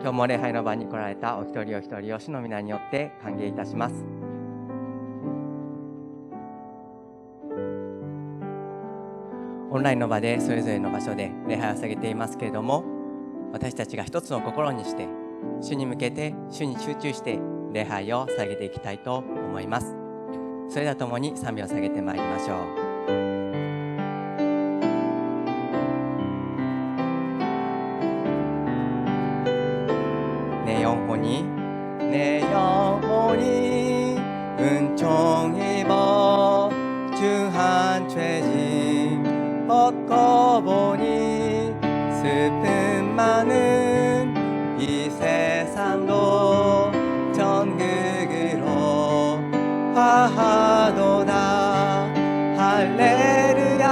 今日も礼拝の場に来られたお一人お一人を主の皆によって歓迎いたします。オンラインの場でそれぞれの場所で礼拝を捧げていますけれども、私たちが一つの心にして主に向けて主に集中して礼拝を捧げていきたいと思います。それでは共に賛美を捧げてまいりましょう。내 영혼이 은총 입어 중한 죄짐 벗고보니 슬픔 많은 이 세상도 전극으로 화하도다. 할렐루야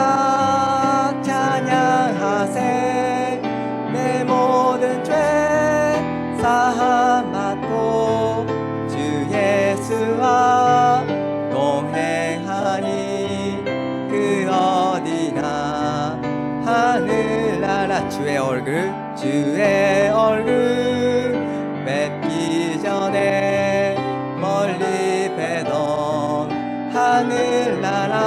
찬양하세. 내 모든 죄 사함 받고 주 예수와 동행하니 그 어디나 하늘나라 주의 얼굴 뵙기 전에 멀리 뵈던 하늘나라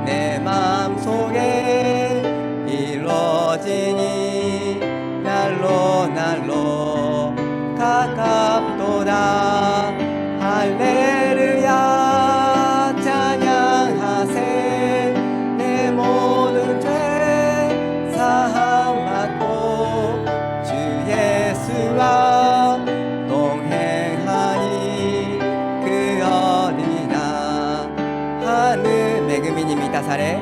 내 맘속에 이루어지니 날로 가깝도다. 할렐루야 찬양하세. 내 모든 죄 사함 받고 주 예수와 동행하니 그 어디나 하늘 매그민이 미타사레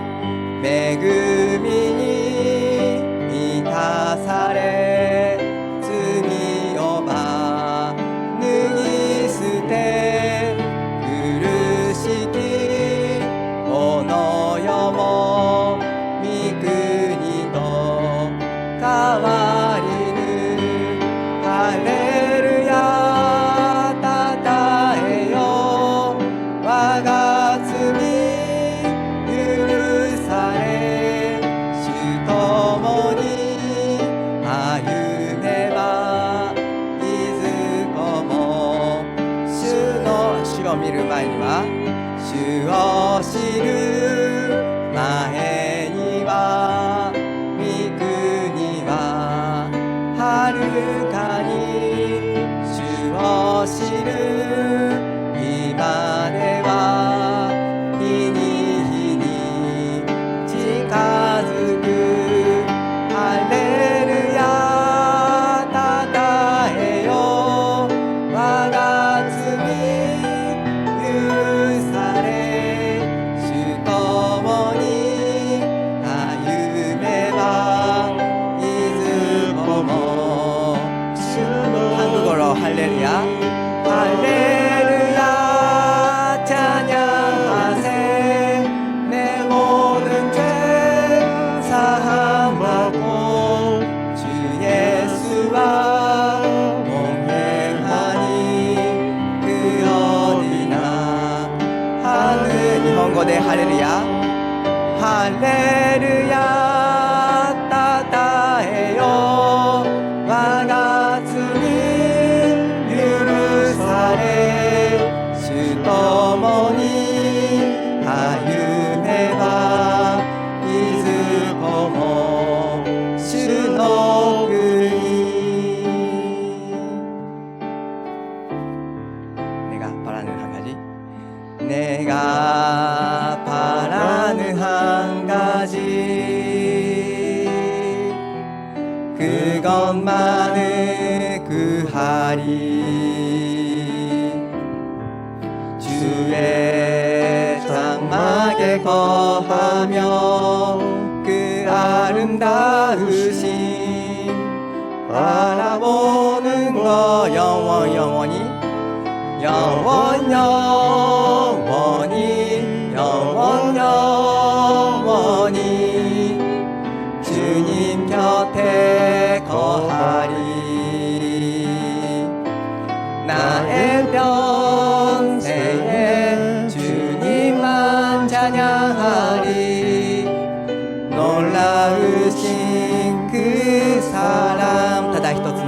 罪をば脱ぎ捨て苦しきこの世も御国と変わりぬ。ハレルヤたたえよ。我が罪許され主ともに歩めばいずこも主を見る前には主を知る前には御国ははるかに主を知る今では日に日に近づく。ハレルヤたたえよ。我が罪許され主ともに歩めばいずこも한국어로 할렐루야 할렐루야 찬양하세. 내 모든 죄 사함 받고 주 예수와 동행하니 그 어디나 하늘. 일본어 대 할렐루야 할렐루야 따다해요. 我が罪許され主ともに歩めばいずこも主の国。내가 바라는 한 가지 내가 바라는 한 가지 그것만을 구하리. 주의 장막에 거하며 그 아름다우신 바라보는 거 영원히 주님 곁에 거하리. 나의 평생에 주님만 찬양하리. 놀라우신 그 사랑. ただ一つ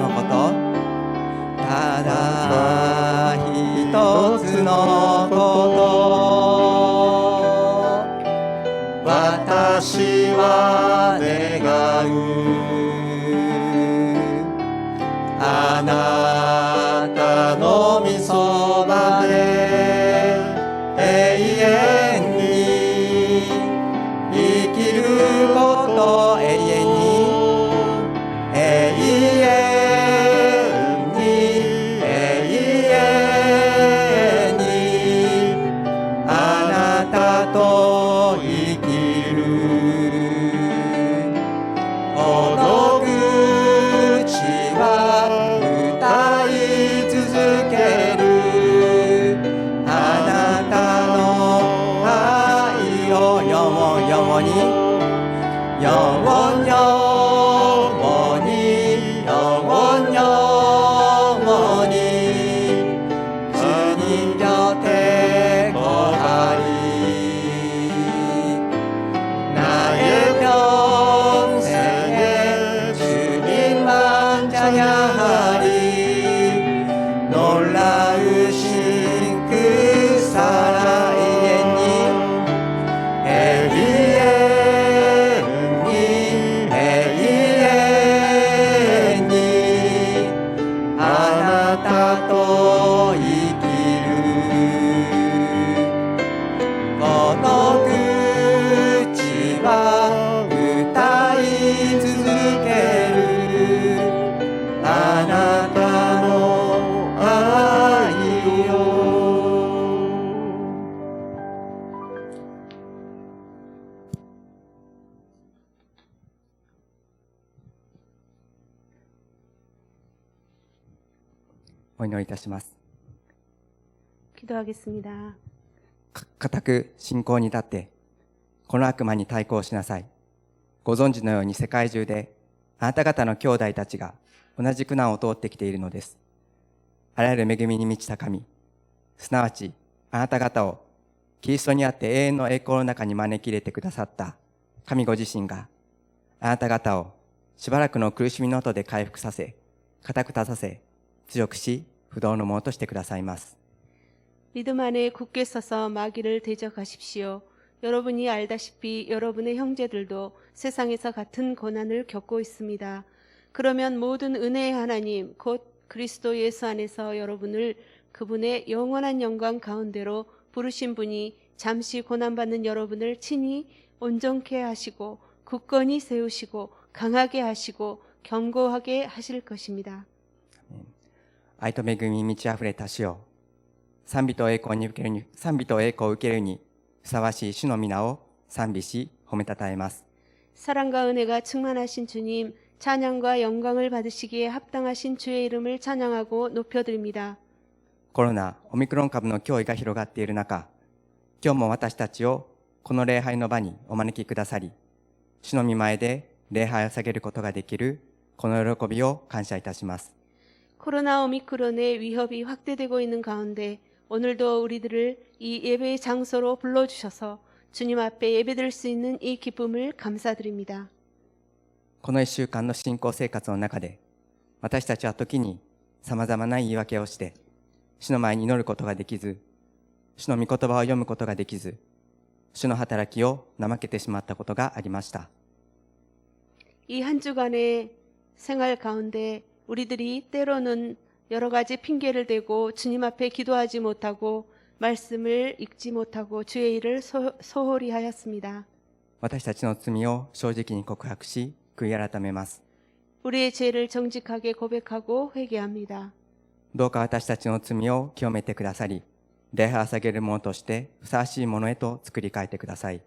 お祈りいたします。 기도하겠습니다. 固く信仰に立ってこの悪魔に対抗しなさい。ご存知のように世界中であなた方の兄弟たちが同じ苦難を通ってきているのです。あらゆる恵みに満ちた神、すなわちあなた方をキリストにあって永遠の栄光の中に招き入れてくださった神ご自身があなた方をしばらくの苦しみの後で回復させ、固く立たせ、強くし不動のものとしてくださいます。 믿음 안에 굳게 서서 마귀를 대적하십시오. 여러분이 알다시피 여러분의 형제들도 세상에서 같은 고난을 겪고 있습니다. 그러면 모든 은혜의 하나님 곧 그리스도 예수 안에서 여러분을 그분의 영원한 영광 가운데로 부르신 분이 잠시 고난받는 여러분을 친히 온전케 하시고 굳건히 세우시고 강하게 하시고 견고하게 하실 것입니다. 愛と恵みに満ち溢れた主よ、賛美と栄光を受けるにふさわしい主の皆を賛美し褒めたたえます。 사랑과 은혜가 충만하신 주님, 찬양과 영광을 받으시기에 합당하신 주의 이름을 찬양하고 높여드립니다. コロナ、オミクロン株の脅威が広がっている中、今日も私たちをこの礼拝の場にお招きくださり、主の御前で礼拝を捧げることができるこの喜びを感謝いたします。 코로나 오미크론의 위협이 확대되고 있는 가운데 오늘도 우리들을 이 예배의 장소로 불러주셔서 주님 앞에 예배드릴 수 있는 이 기쁨을 감사드립니다. この一週間の信仰生活の中で、私たちは時に様々な言い訳をして、主の前に祈ることができず、主の御言葉を読むことができず、主の働きを怠けてしまったことがありました。 이 한 주간의 생활 가운데 우리들이 때로는 여러 가지 핑계를 대고 주님 앞에 기도하지 못하고 말씀을 읽지 못하고 주의 일을 소홀히 하였습니다. 私たちの罪を正直に告白し、悔い改めます。 우리의 죄를 정직하게 고백하고 회개합니다. どうか私たちの罪を清めてくださり、礼拝を捧げるものとしてふさわしいものへと作り変えてください。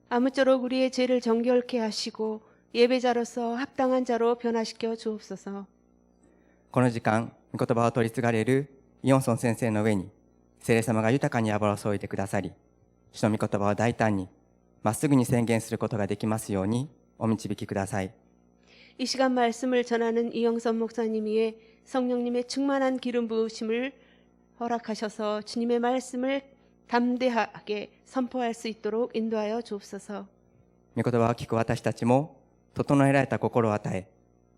아무쪼록 우리의 죄를 정결케 하시고 예배자로서 합당한 자로 변화시켜 주옵소서. この時間、御言葉を取り継がれるイオンソン先生の上に、聖霊様が豊かに油を注いでくださり、主の御言葉を大胆に、まっすぐに宣言することができますようにお導きください。 이 시간 말씀을 전하는 이영선 목사님 위에 성령님의 충만한 기름 부으심을 허락하셔서 주님의 말씀을 담대하게 선포할 수 있도록 인도하여 주옵소서. 御言葉を聞く私たちも、整えられた心を与え、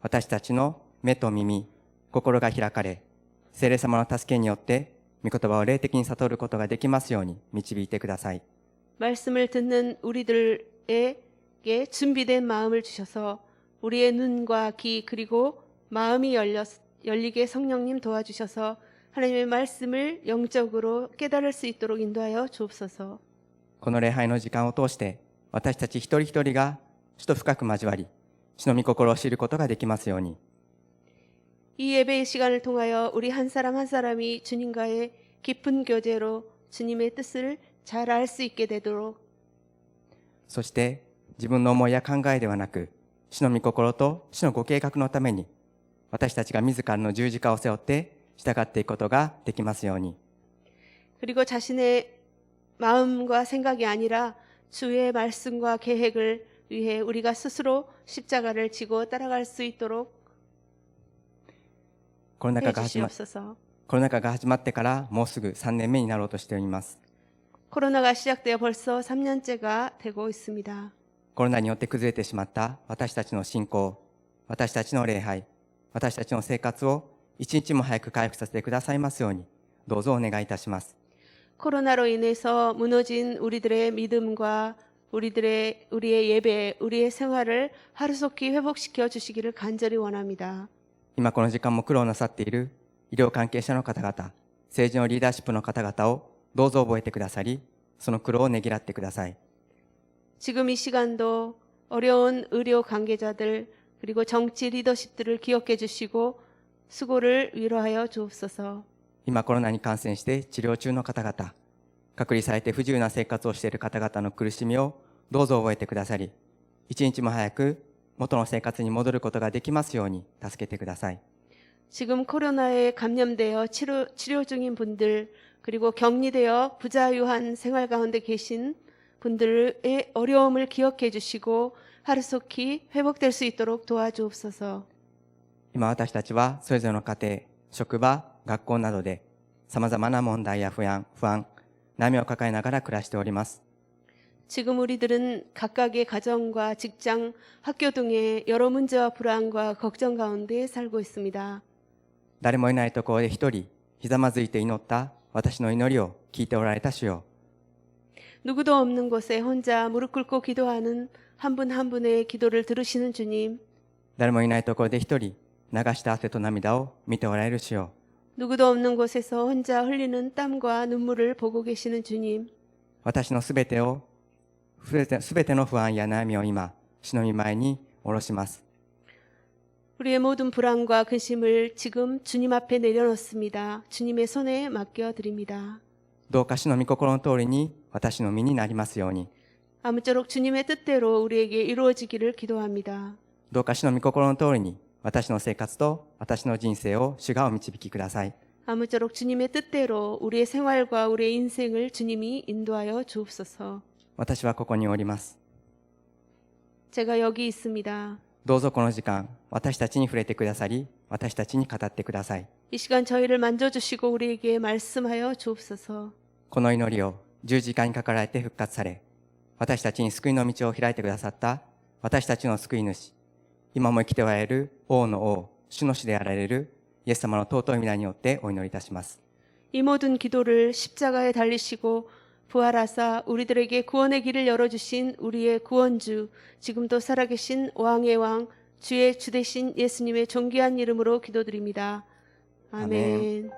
私たちの目と耳、心が開かれ、聖霊様の助けによって、御言葉を霊的に悟ることができますように導いてください。 말씀을 듣는 우리들에게 준비된 마음을 주셔서 우리의 눈과 귀 그리고 마음이 열리게 성령님 도와주셔서 하나님의 말씀을 영적으로 깨달을 수 있도록 인도하여 주옵소서. この礼拝の時間を通して、私たち一人一人が主と深く交わり、主の御心を知ることができますように。 이 예배의 시간을 통하여 우리 한 사람 한 사람이 주님과의 깊은 교제로 주님의 뜻을 잘 알 수 있게 되도록 そして自分の思いや考えではなく、主の御心と主のご計画のために、私たちが自らの十字架を背負って従っていくことができますように。 그리고 자신의 마음과 생각이 아니라 주의 말씀과 계획을 위해 우리가 스스로 십자가를 지고 따라갈 수 있도록 コロナ禍が始まってからもうすぐ3年目になろうとしております。 코로나가 시작되어 벌써 3년째가 되고 있습니다. コロナによって崩れてしまった私たちの信仰、私たちの礼拝、私たちの生活を一日も早く回復させてくださいますように、どうぞお願いいたします。 코로나로 인해서 무너진 우리들의 믿음과 우리의 예배, 우리의 생활을 하루속히 회복시켜 주시기를 간절히 원합니다. 今この時間も苦労なさっている医療関係者の方々、政治のリーダーシップの方々をどうぞ覚えてくださり、その苦労をねぎらってください。 지금 이 시간도 어려운 의료 관계자들 그리고 정치 리더십들을 기억해 주시고 수고를 위로하여 주옵소서. 今コロナに感染して治療中の方々、隔離されて不自由な生活をしている方々の苦しみをどうぞ覚えてくださり、一日も早く元の生活に戻ることができますように助けてください。 지금 코로나에 감염되어 치료 중인 분들, 그리고 격리되어 부자유한 생활 가운데 계신 분들의 어려움을 기억해 주시고 하루속히 회복될 수 있도록 도와주옵소서. 今私たちはそれぞれの家庭、職場、学校などで様々な問題や不安、悩みを抱えながら暮らしております。 지금 우리들은 각각의 가정과 직장, 학교 등의 여러 문제와 불안과 걱정 가운데 살고 있습니다. 誰もいないところで一人、ひざまずいて祈った私の祈りを聞いておられた主よ。 누구도 없는 곳에 혼자 무릎 꿇고 기도하는 한 분 한 분의 기도를 들으시는 주님, 誰もいないところで一人、流した汗と涙を見ておられる主よ。 누구도 없는 곳에서 혼자 흘리는 땀과 눈물을 보고 계시는 주님, 私のすべての不安や悩みを今、主の御前に下ろします。 우리의 모든 불안과 근심을 지금 주님 앞에 내려놓습니다. 주님의 손에 맡겨드립니다. どうか主の御心の通りに私の身になりますように。 아무쪼록 주님의 뜻대로 우리에게 이루어지기를 기도합니다. どうか主の御心の通りに私の生活と私の人生を主がお導きください。 아무쪼록 주님의 뜻대로 우리의 생활과 우리의 인생을 주님이 인도하여 주옵소서. 私はここにおります。 제가 여기 있습니다. どうぞこの時間、私たちに触れてくださり、私たちに語ってください。 이 시간 저희를 만져주시고 우리에게 말씀하여 주옵소서. この祈りを十字架にかかられて復活され、私たちに救いの道を開いてくださった私たちの救い主、今も生きておられる王の王、主の主であられるイエス様の尊い皆によってお祈りいたします。 이 모든 기도를 십자가에 달리시고 부활하사 우리들에게 구원의 길을 열어주신 우리의 구원주, 지금도 살아계신 왕의 왕, 주의 주 되신 예수님의 존귀한 이름으로 기도드립니다. 아멘.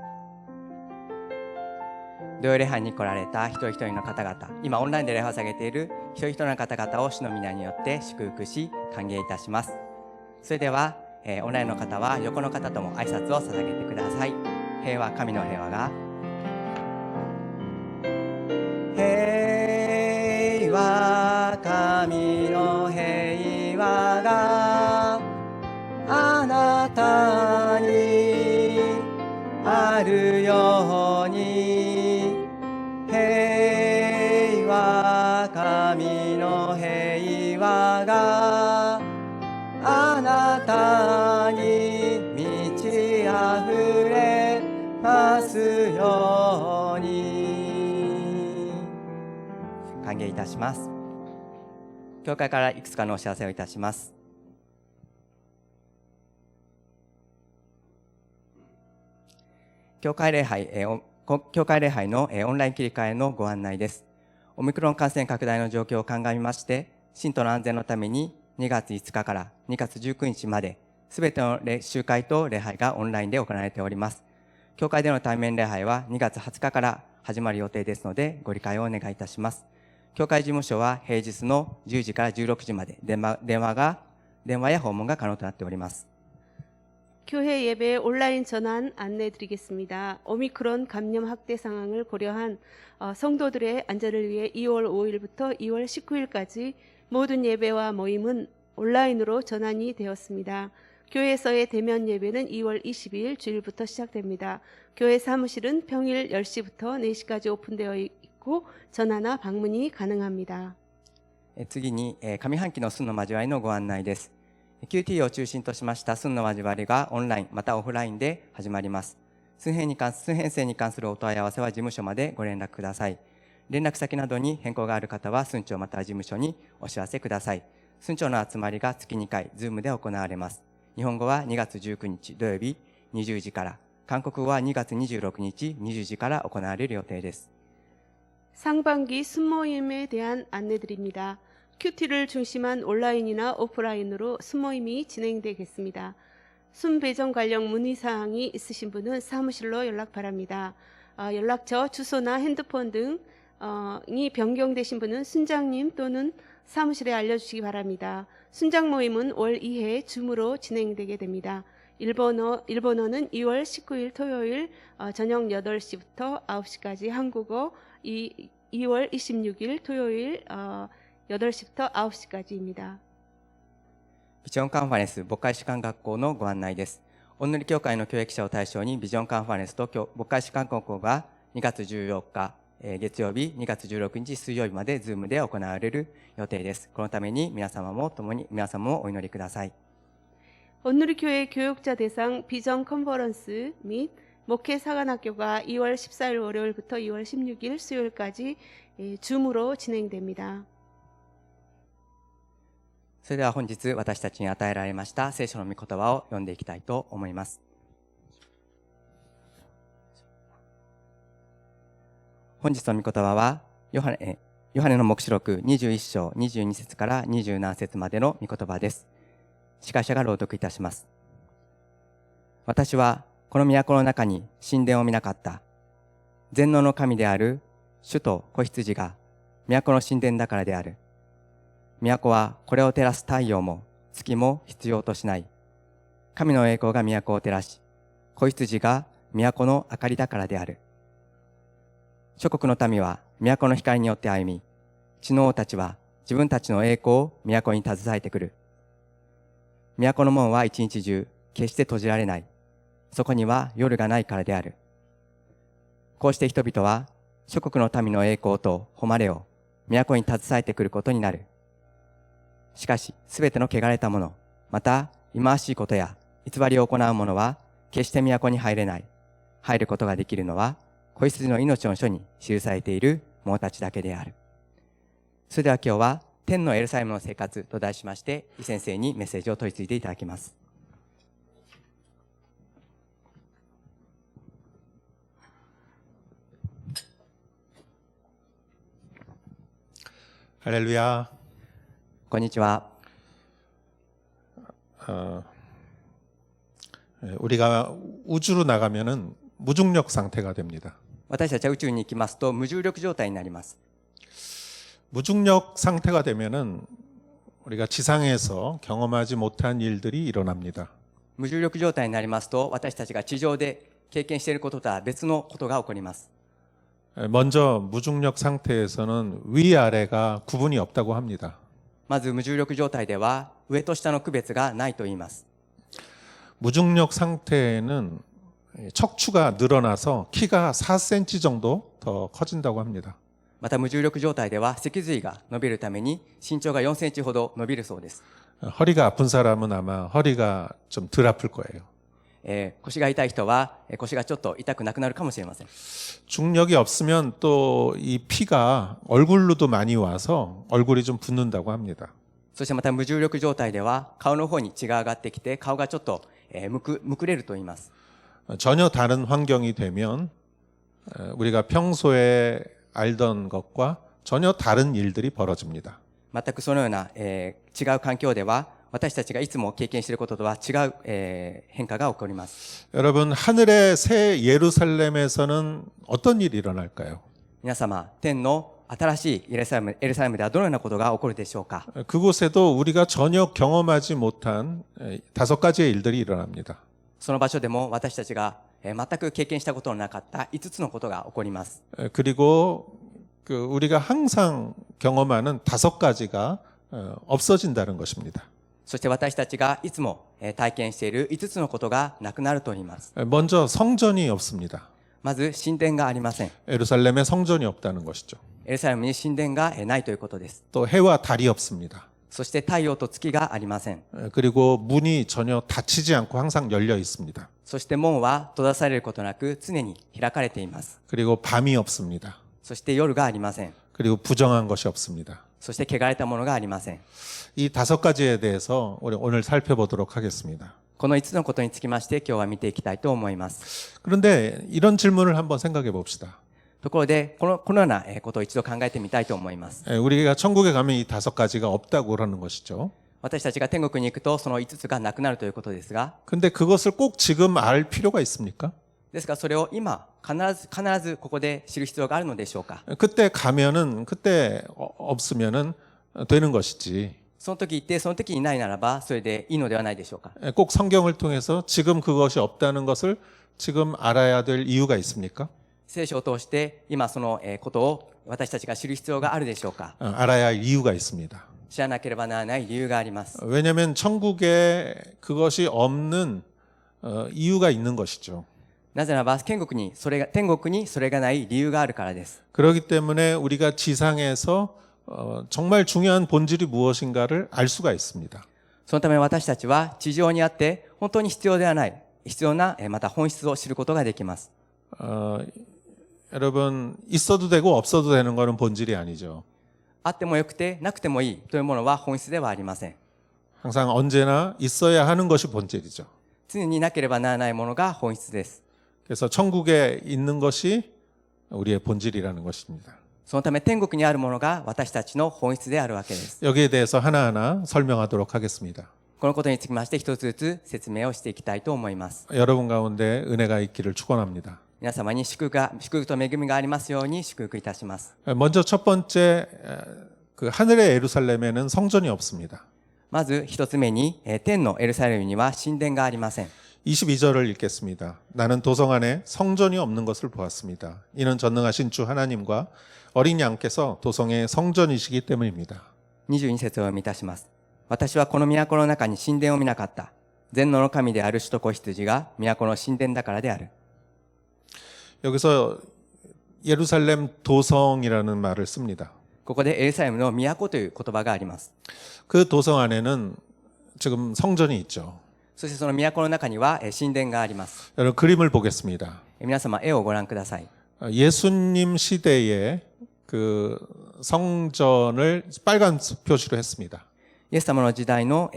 土曜礼拝に来られた一人一人の方々、今オンラインで礼拝を下げている一人一人の方々を主の皆によって祝福し歓迎いたします。それでは、オンラインの方は横の方とも挨拶を捧げてください。平和、神の平和が、平和、神の平和があなたにあるように、平和、神の平和があなたに満ち溢れますように。歓迎いたします。教会からいくつかのお知らせをいたします。教会礼拝のオンライン切り替えのご案内です。オミクロン感染拡大の状況を鑑みまして、信徒の安全のために2月5日から2月19日まで、すべての集会と礼拝がオンラインで行われております。教会での対面礼拝は2月20日から始まる予定ですので、ご理解をお願いいたします。教会事務所は平日の10時から16時まで電話や訪問が可能となっております。 교회 예배 온라인 전환 안내드리겠습니다. 오미크론 감염 확대 상황을 고려한 성도들의 안전을 위해 2월 5일부터 2월 19일까지 모든 예배와 모임은 온라인으로 전환이 되었습니다. 교회에서의 대면 예배는 2월 20일 주일부터 시작됩니다. 교회 사무실은 평일 10시부터 4시까지 오픈되어 있고 전화나 방문이 가능합니다. 次に上半期の寸の交わりのご案内です。QT を中心としました寸の交わりがオンラインまたオフラインで始まります。寸編成に関するお問い合わせは事務所までご連絡ください。連絡先などに変更がある方は寸長または事務所にお知らせください。寸長の集まりが月2回 Zoom で行われます。日本語は2月19日土曜日20時から、韓国語は2月26日20時から行われる予定です。 상반기 순모임에 대한 안내드립니다. 큐티를 중심한 온라인이나 오프라인으로 순모임이 진행되겠습니다. 순 배정 관련 문의사항이 있으신 분은 사무실로 연락 바랍니다. 연락처, 주소나 핸드폰 등이 변경되신 분은 순장님 또는 사무실에 알려주시기 바랍니다. 순장 모임은 월 2회 줌으로 진행되게 됩니다. 일본어는 2월 19일 토요일 저녁 8시부터 9시까지, 한국어 2월 26일 토요일 8시부터 9시까지입니다. ビジョンカンファレンス牧会士官学校のご案内です。おんぬり教会の教育者を対象にビジョンカンファレンスと牧会士韓国語が2月14日、月曜日、2月16日水曜日までズームで行われる予定です。このために皆様もお祈りください。 온누리교회 교육자 대상 비전 컨퍼런스 및 목회 사관학교가 2월 14일 월요일부터 2월 16일 수요일까지 줌으로 진행됩니다. それでは本日私たちに与えられました聖書の御言葉を読んでいきたいと思います。本日の御言葉はヨハネの黙示録21章22節から27節までの御言葉です。司会者が朗読いたします。私はこの都の中に神殿を見なかった。全能の神である主と子羊が都の神殿だからである。都はこれを照らす太陽も月も必要としない。神の栄光が都を照らし、子羊が都の明かりだからである。諸国の民は都の光によって歩み、地の王たちは自分たちの栄光を都に携えてくる。都の門は一日中決して閉じられない。そこには夜がないからである。こうして人々は諸国の民の栄光と誉れを都に携えてくることになる。しかし、すべての汚れたもの、また忌まわしいことや偽りを行う者は決して都に入れない。入ることができるのは子羊の命の書に記されている者たちだけである。それでは今日は天のエルサレムの生活と題しまして、李先生にメッセージを問い継いでいただきます。할렐루야. こんにちは。 우리가 우주로 나가면은 무중력 상태가 됩니다. 私たちは宇宙に行きますと無重力状態になります。 무중력 상태가 되면은 우리가 지상에서 경험하지 못한 일들이 일어납니다. 無重力状態になりますと、私たちが地上で経験していることとは別のことが起こります。 먼저 무중력 상태에서는 위아래가 구분이 없다고 합니다. まず無重力状態では上と下の区別がないと言います。 무중력 상태에는 척추가 늘어나서 키가 4cm 정도 더 커진다고 합니다. また無重力状態では脊髄が伸びるために身長が4センチほど伸びるそうです。 허리가 아픈 사람은 아마 허리가 좀 덜 아플 거예요. 腰が痛い人は腰がちょっと痛くなくなるかもしれません。 중력이 없으면 또 이 피가 얼굴로도 많이 와서 얼굴이 좀 붓는다고 합니다. そしてまた無重力状態では顔の方に血が上がってきて顔がちょっとむくれると言います。 전혀 다른 환경이 되면 우리가 평소에 알던 것과 전혀 다른 일들이 벌어집니다. 全くそのような違う環境では私たちがいつも経験していることとは違う変化が起こります。 여러분, 하늘의 새 예루살렘에서는 어떤 일이 일어날까요? 皆様、天の新しいエルサレムではどのようなことが起こるでしょうか。 그곳에도 우리가 전혀 경험하지 못한 5가지의 일들이 일어납니다. その場所でも私たちが全く経験したことのなかった5つのことが起こります。 그리고 우리가 항상 경험하는 5가지가 없어진다는 것입니다. そして私たちがいつも体験している5つのことがなくなると言います。 먼저 성전이 없습니다. まず神殿がありません。 예루살렘에 성전이 없다는 것이죠. エルサレムに神殿がないということです。 또 해와 달이 없습니다. そして太陽と月がありません。 그리고 문이 전혀 닫히지 않고 항상 열려 있습니다. そして門は閉ざされることなく常に開かれています。 그리고 밤이 없습니다. そして夜がありません。 그리고 부정한 것이 없습니다. そして汚れたものがありません。 이 5가지에 대해서 우리 오늘 살펴보도록 하겠습니다. この5つのことにつきまして今日は見ていきたいと思います。 그런데 이런 질문을 한번 생각해 봅시다. ところでこのようなことを一度考えてみたいと思います。 우리가 천국에 가면 이 5가지가 없다고 그러는 것이죠. 私たちが天国に行くとその5つがなくなるということですが、 근데 그것을 꼭 지금 알 필요가 있습니까? ですからそれを今必ずここで知る必要があるのでしょうか。 그때 가면은 그때 없으면은 되는 것이지. その時行ってその時にないならばそれでいいのではないでしょうか。 꼭 성경을 통해서 지금 그것이 없다는 것을 지금 알아야 될 이유가 있습니까? 聖書を通して今そのことを私たちが知る必要があるでしょうか。 알아야 할 이유가 있습니다. 知らなければならない理由があります。 왜냐하면 천국에 그것이 없는 이유가 있는 것이죠. なぜならば天国にそれがない理由があるからです。 그렇기 때문에 우리가 지상에서 정말 중요한 본질이 무엇인가를 알 수가 있습니다. そのため私たちは地上にあって本当に必要なまた本質を知ることができます。 여러분 있어도 되고 없어도 되는 것은 본질이 아니죠. あってもよくてなくてもいいというものは本質ではありません。 항상 언제나 있어야 하는 것이 본질이죠. 常になければならないものが本質です。 그래서 천국에 있는 것이 우리의 본질이라는 것입니다. そのため天国にあるものが私たちの本質であるわけです。 여기에 대해서 하나하나 설명하도록 하겠습니다. このことにつきまして一つずつ説明をしていきたいと思います。 여러분 가운데 은혜가 있기를 축원합니다. 皆様に祝福と恵みがありますように祝福いたします。 먼저 첫 번째 그 하늘의 예루살렘에는 성전이 없습니다. まず一つ目に天のエルサレムには神殿がありません。 22절을 읽겠습니다. 나는 도성 안에 성전이 없는 것을 보았습니다. 이는 전능하신 주 하나님과 어린 양께서 도성의 성전이시기 때문입니다. 22節を読みいたします。私はこの都の中に神殿を見なかった。全能の神である主と子羊が都の神殿だからである。 여기서 예루살렘 도성이라는 말을 씁니다. ここでエルサレムの都という言葉があります。 그 도성 안에는 지금 성전이 있죠. そしてその都の中には神殿があります。 여러분 그림을 보겠습니다. 皆様絵をご覧ください。 예수님 시대에 그 성전을 빨간 표시로 했습니다. イエス様の時代の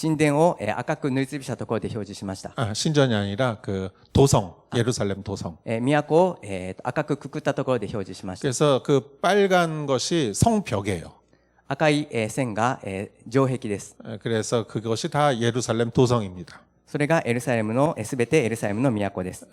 神殿を赤く塗りつぶしたところで表示しました。 신전이 아니라 그 도성, 예루살렘 도성. 都を赤くくくったところで表示しました。 그래서 그 빨간 것이 성벽이에요. 赤い線が城壁です。 그래서 그것이 다 예루살렘 도성입니다. それがエルサレムのすべてエルサレムの都です。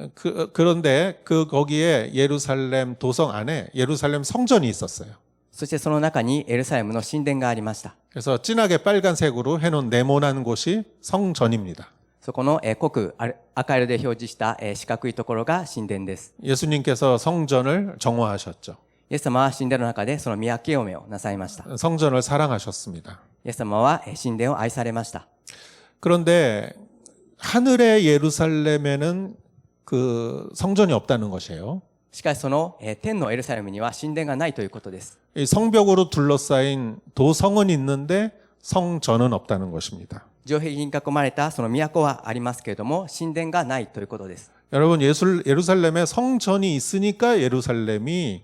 그런데 거기에 예루살렘 도성 안에 예루살렘 성전이 있었어요. そしてその中にエルサレムの神殿がありました。 그래서 진하게 빨간색으로 해놓은 네모난 곳이 성전입니다. そこの濃く赤色で表示した四角いところが神殿です。 예수님께서 성전을 정화하셨죠. イエス様は神殿の中でその見分けをなさいました。 성전을 사랑하셨습니다. イエス様は神殿を愛されました。 그런데 하늘의 예루살렘에는 그 성전이 없다는 것이에요. しかしその天のエルサレムには神殿がないということです。 이 성벽으로 둘러싸인 도성은 있는데 성전은 없다는 것입니다. 城壁に囲まれたその都はありますけれども神殿がないということです。 여러분 예루살렘에 성전이 있으니까 예루살렘이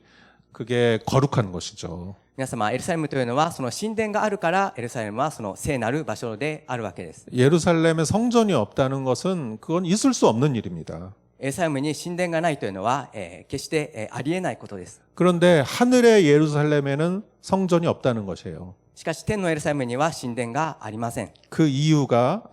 그게 거룩한 것이죠. 皆様エルサレムというのはその神殿があるからエルサレムはその聖なる場所であるわけです。 예루살렘에 성전이 없다는 것은 그건 있을 수 없는 일입니다. エルサレムに神殿がないというのは決してありえないことです。 그런데 하늘의 예루살렘에는 성전이 없다는 것이에요. しかし天のエルサレムには神殿がありません。 그 이유가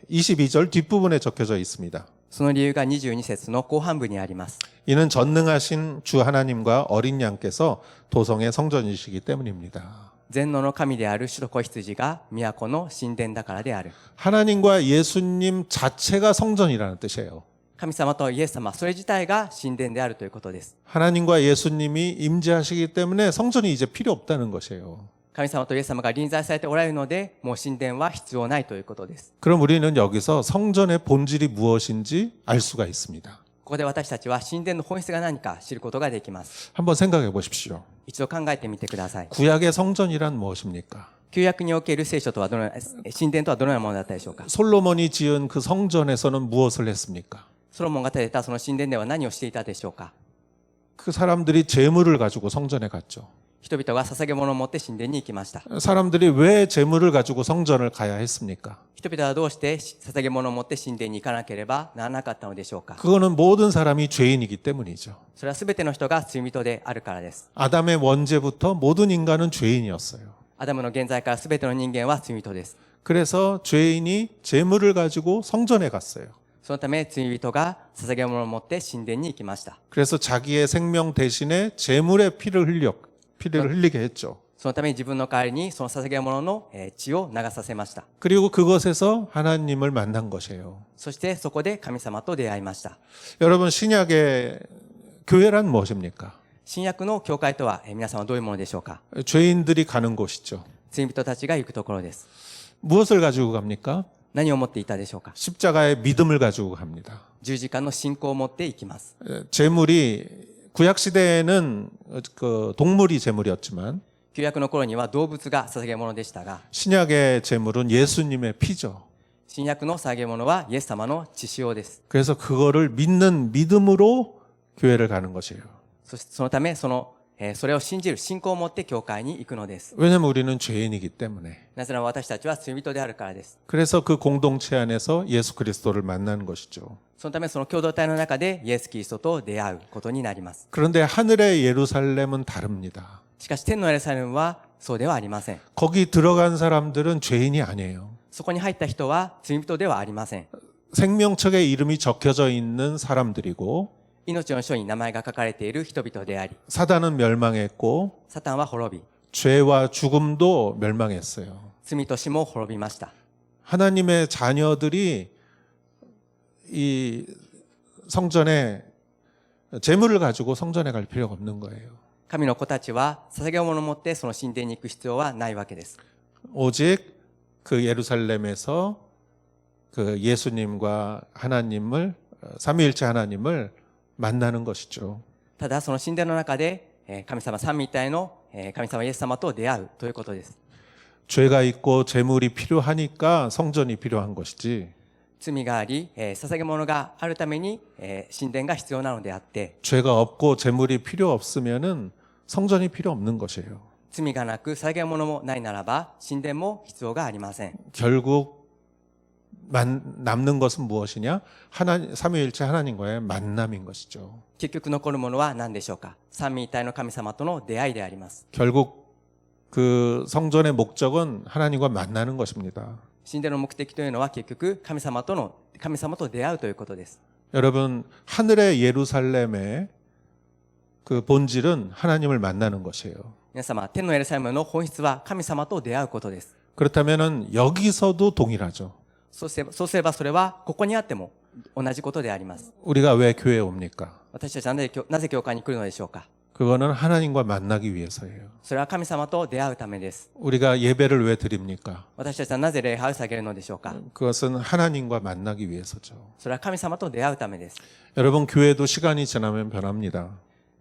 22절 뒷부분에 적혀져 있습니다. その理由が22節の後半部にあります。 이는 전능하신 주 하나님과 어린 양께서 도성의 성전이시기 때문입니다. 全能の神である主と子羊が都の神殿だからである。 하나님과 예수님 자체가 성전이라는 뜻이에요. 神様とイエス様、それ自体が神殿であるということです。 하나님과 예수님이 임재하시기 때문에 성전이 이제 필요 없다는 것이에요. 神様とイエス様が臨在されておられるので、もう神殿は必要ないということです。 그럼 우리는 여기서 성전의 본질이 무엇인지 알 수가 있습니다. ここで私たちは神殿の本質が何か知ることができます。 한번 생각해 보십시오. 一度考えてみてください。 구약의 성전이란 무엇입니까? 旧約における聖書とは神殿とはどのようなものだったでしょうか。 솔로몬이 지은 그 성전에서는 무엇을 했습니까? ソロモンが建てたその神殿では何をしていたでしょうか。 그 사람들이 재물을 가지고 성전에 갔죠. 人々が捧げ物を持って神殿に行きました。 사람들이 왜 재물을 가지고 성전을 가야 했습니까? 人々はどうして捧げ物を持って神殿に行かなければならなかったのでしょうか。 그거는 모든 사람이 죄인이기 때문이죠. それは全ての人が罪人であるからです。 아담의 원죄부터 모든 인간은 죄인이었어요. アダムの現在から全ての人間は罪人です。 그래서 죄인이 재물을 가지고 성전에 갔어요. そのため罪人が捧げ物を持って神殿に行きました。 그래서 자기의 생명 대신에 재물의 피를 흘리게 했죠. そのために自分の代わりにその捧げ物の血を流させました。 그리고 그것에서 하나님을 만난 것이에요. そしてそこで神様と出会いました。 여러분 신약의 교회란 무엇입니까? 新約の教会とは皆さんはどういうものでしょうか。 죄인들이 가는 곳이죠. 罪人たちが行くところです。 무엇을 가지고 갑니까? 何を持っていたでしょうか。 십자가의 믿음을 가지고 갑니다. 十字架の信仰を持っていきます。 제물이 구약 시대에는 그 동물이 제물이었지만 旧約の頃には動物が捧げ物でしたが、 신약의 제물은 예수님의 피죠. 新約の捧げ物はイエス様の血潮です。 그래서 그거를 믿는 믿음으로 교회를 가는 것이에요. そしてそのためそれを信じる信仰を持って教会に行くのです。 왜냐하면 우리는 죄인이기 때문에. なぜなら私たちは罪人であるからです。 그래서 그 공동체 안에서 예수 그리스도를 만나는 것이죠. そのためその共同体の中でイエス・キリストと出会うことになります。 그런데 하늘의 예루살렘은 다릅니다. しかし天のエルサレムはそうではありません。 거기 들어간 사람들은 죄인이 아니에요. そこに入った人は罪人ではありません。 생명책에 이름이 적혀져 있는 사람들이고 命の書に名前が書かれている人々であり、 사단은 멸망했고 サタンは滅び、 죄와 죽음도 멸망했어요. 罪と死も滅びました。 하나님의 자녀들이 이 성전에 재물을 가지고 성전에 갈 필요가 없는 거예요. 神の子たちは捧げ物を持ってその神殿に行く必要はないわけです。 오직 그 예루살렘에서 그 예수님과 하나님을 삼위일체 하나님을 만나는 것이죠. ただその神殿の中で神様三位一体の神様イエス様と出会うということです。 죄가 있고 재물이 필요하니까 성전이 필요한 것이지. 罪があり、捧げ物があるために神殿が必要なのであって、 죄가 없고 재물이 필요 없으면은 성전이 필요 없는 것이에요. 罪がなく捧げ物もないならば神殿も必要がありません。 결국 남는 것은 무엇이냐? 삼위일체 하나님과의 만남인 것이죠. 結局残るものは何でしょうか。三位一体の神様との出会いであります。 결국 그 성전의 목적은 하나님과 만나는 것입니다. 神殿の目的というのは結局神様と出会うということです。 여러분, 하늘의 예루살렘의 그 본질은 하나님을 만나는 것이에요. 皆様、天のエルサレムの本質は神様と出会うことです。 그렇다면은 여기서도 동일하죠. そうすればそれはここにあっても同じことであります。 우리가 왜 교회에 옵니까? 私たちはなぜ教会に来るのでしょうか。 그거는 하나님과 만나기 위해서예요. それは神様と出会うためです。 우리가 예배를 왜 드립니까? 私たちはなぜ礼拝を下げるのでしょうか。 그것은 하나님과 만나기 위해서죠. それは神様と出会うためです。 여러분, 교회도 시간이 지나면 변합니다.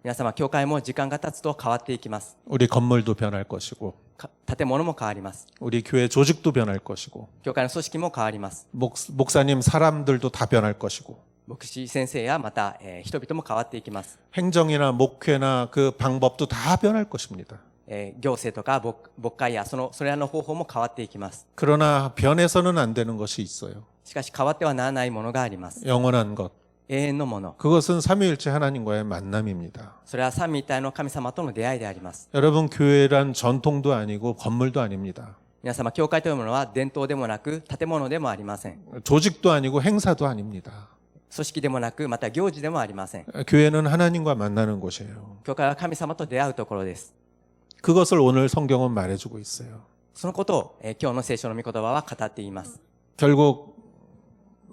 皆様、教会も時間が経つと変わっていきます。 우리 건물도 변할 것이고, 建物も変わります。 우리 교회 조직도 변할 것이고, 教会の組織も変わります。 목사님 사람들도 다 변할 것이고, 牧師先生やまた、人々も変わっていきます。 행정이나 목회나 그 방법도 다 변할 것입니다. 行政とか牧会やそれらの方法も変わっていきます。 그러나 변해서는 안 되는 것이 있어요. しかし変わってはならないものがあります。 영원한 것. 永遠のもの。 그것은 삼위일체 하나님과의 만남입니다. それは三位一体の神様との出会いであります。 여러분, 교회란 전통도 아니고 건물도 아닙니다. 皆様、教会というものは伝統でもなく建物でもありません。 조직도 아니고 행사도 아닙니다. 組織でもなくまた行事でもありません。 교회는 하나님과 만나는 곳이에요. 教会は神様と出会うところです。 그것을 오늘 성경은 말해주고 있어요. そのことを、今日の聖書の御言葉は語っています。 결국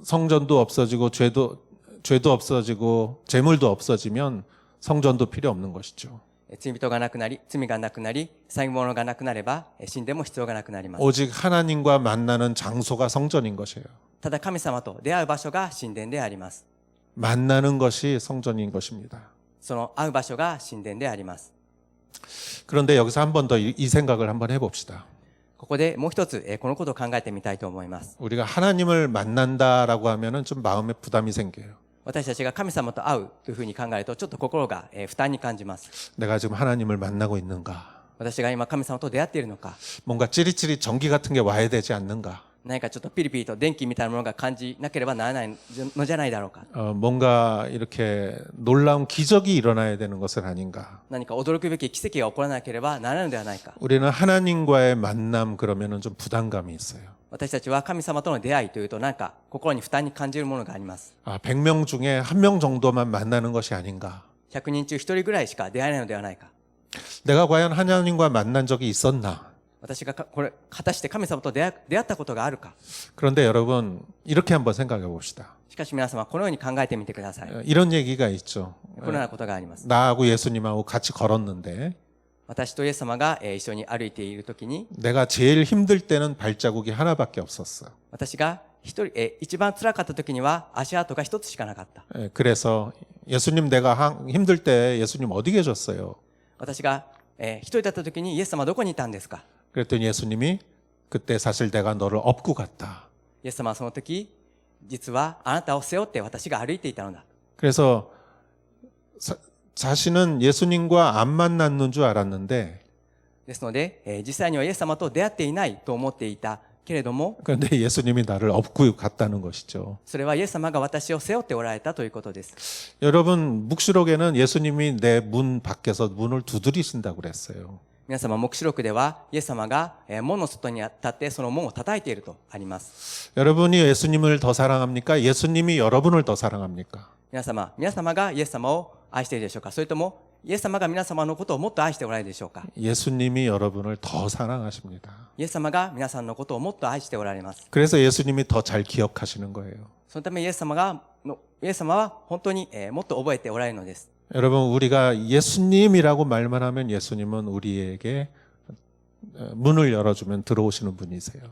성전도 없어지고 죄도 없어지고 재물도 없어지면 성전도 필요 없는 것이죠. 罪人がなくなり、罪がなくなり、捧げ物がなくなれば、神殿も必要がなくなります。 오직 하나님과 만나는 장소가 성전인 것이에요. ただ神様と出会う場所が神殿であります。 만나는 것이 성전인 것입니다. その会う場所が神殿であります。 그런데 여기서 한 번 더 이 생각을 한번 해봅시다. ここでもう一つ、このことを考えてみたいと思います。 우리가 하나님을 만난다라고 하면은 좀 마음에 부담이 생겨요. 私たちが神様と会うというふうに考えると、ちょっと心が負担に感じます。 내가 지금 하나님을 만나고 있는가? 私が今神様と出会っているのか、 뭔가 찌릿찌릿 전기 같은 게 와야 되지 않는가? 何かちょっとピリピリと電気みたいなものが感じなければならないのじゃないだろうか。 뭔가 이렇게 놀라운 기적이 일어나야 되는 것은 아닌가? 何か驚くべき奇跡が起こらなければならないのではないか。 우리는 하나님과의 만남 그러면은 좀 부담감이 있어요. 私たちは神様との出会いというと、なんか心に負担に感じるものがあります。 100명 중에 1명 정도만 만나는 것이 아닌가? 100人中1人ぐらいしか出会えないのではないか。 내가 과연 하나님과 만난 적이 있었나? 私が果たして神様と出会ったことがあるか。 그런데 여러분, 이렇게 한번 생각해 봅시다. しかし皆様、このように考えてみてください。 이런 얘기가 있죠. このようなことがあります。 나하고 예수님하고 같이 걸었는데 私とイエス様が一緒に歩いているときに、 내가 제일 힘들 때는 발자국이 하나밖에 없었어. 私が一番辛かった時には足跡が一つしかなかった。 그래서 예수님 내가 힘들 때 예수님 어디 계셨어요? 私が、一人だった時にイエス様はどこにいたんですか？ 그랬더니 예수님이 그때 사실 내가 너를 업고 갔다. イエス様はその時、実はあなたを背負って私が歩いていたのだ。 그래서 자신은 예수님과 안 만났는 줄 알았는데 ですので、実際にはイエス様と出会っていないと思っていたけれども、 그런데 예수님이 나를 업고 갔다는 것이죠. それはイエス様が私を背負っておられたということです。 여러분 묵시록에는 예수님이 내 문 밖에서 문을 두드리신다고 그랬어요. 皆様、黙示録ではイエス様が門の外に立ってその門を叩いているとあります。 여러분이 예수님을 더 사랑합니까? 예수님이 여러분을 더 사랑합니까? 皆様がイエス様を愛しているでしょうか？それともイエス様が皆様のことをもっと愛しておられるでしょうか？ 예수님이 여러분을 더 사랑하십니다. イエス様が皆さんのことをもっと愛しておられます。 그래서 예수님이 더 잘 기억하시는 거예요. そのためイエス様は本当にもっと覚えておられるのです。 여러분 우리가 예수님이라고 말만 하면 예수님은 우리에게 문을 열어주면 들어오시는 분이세요.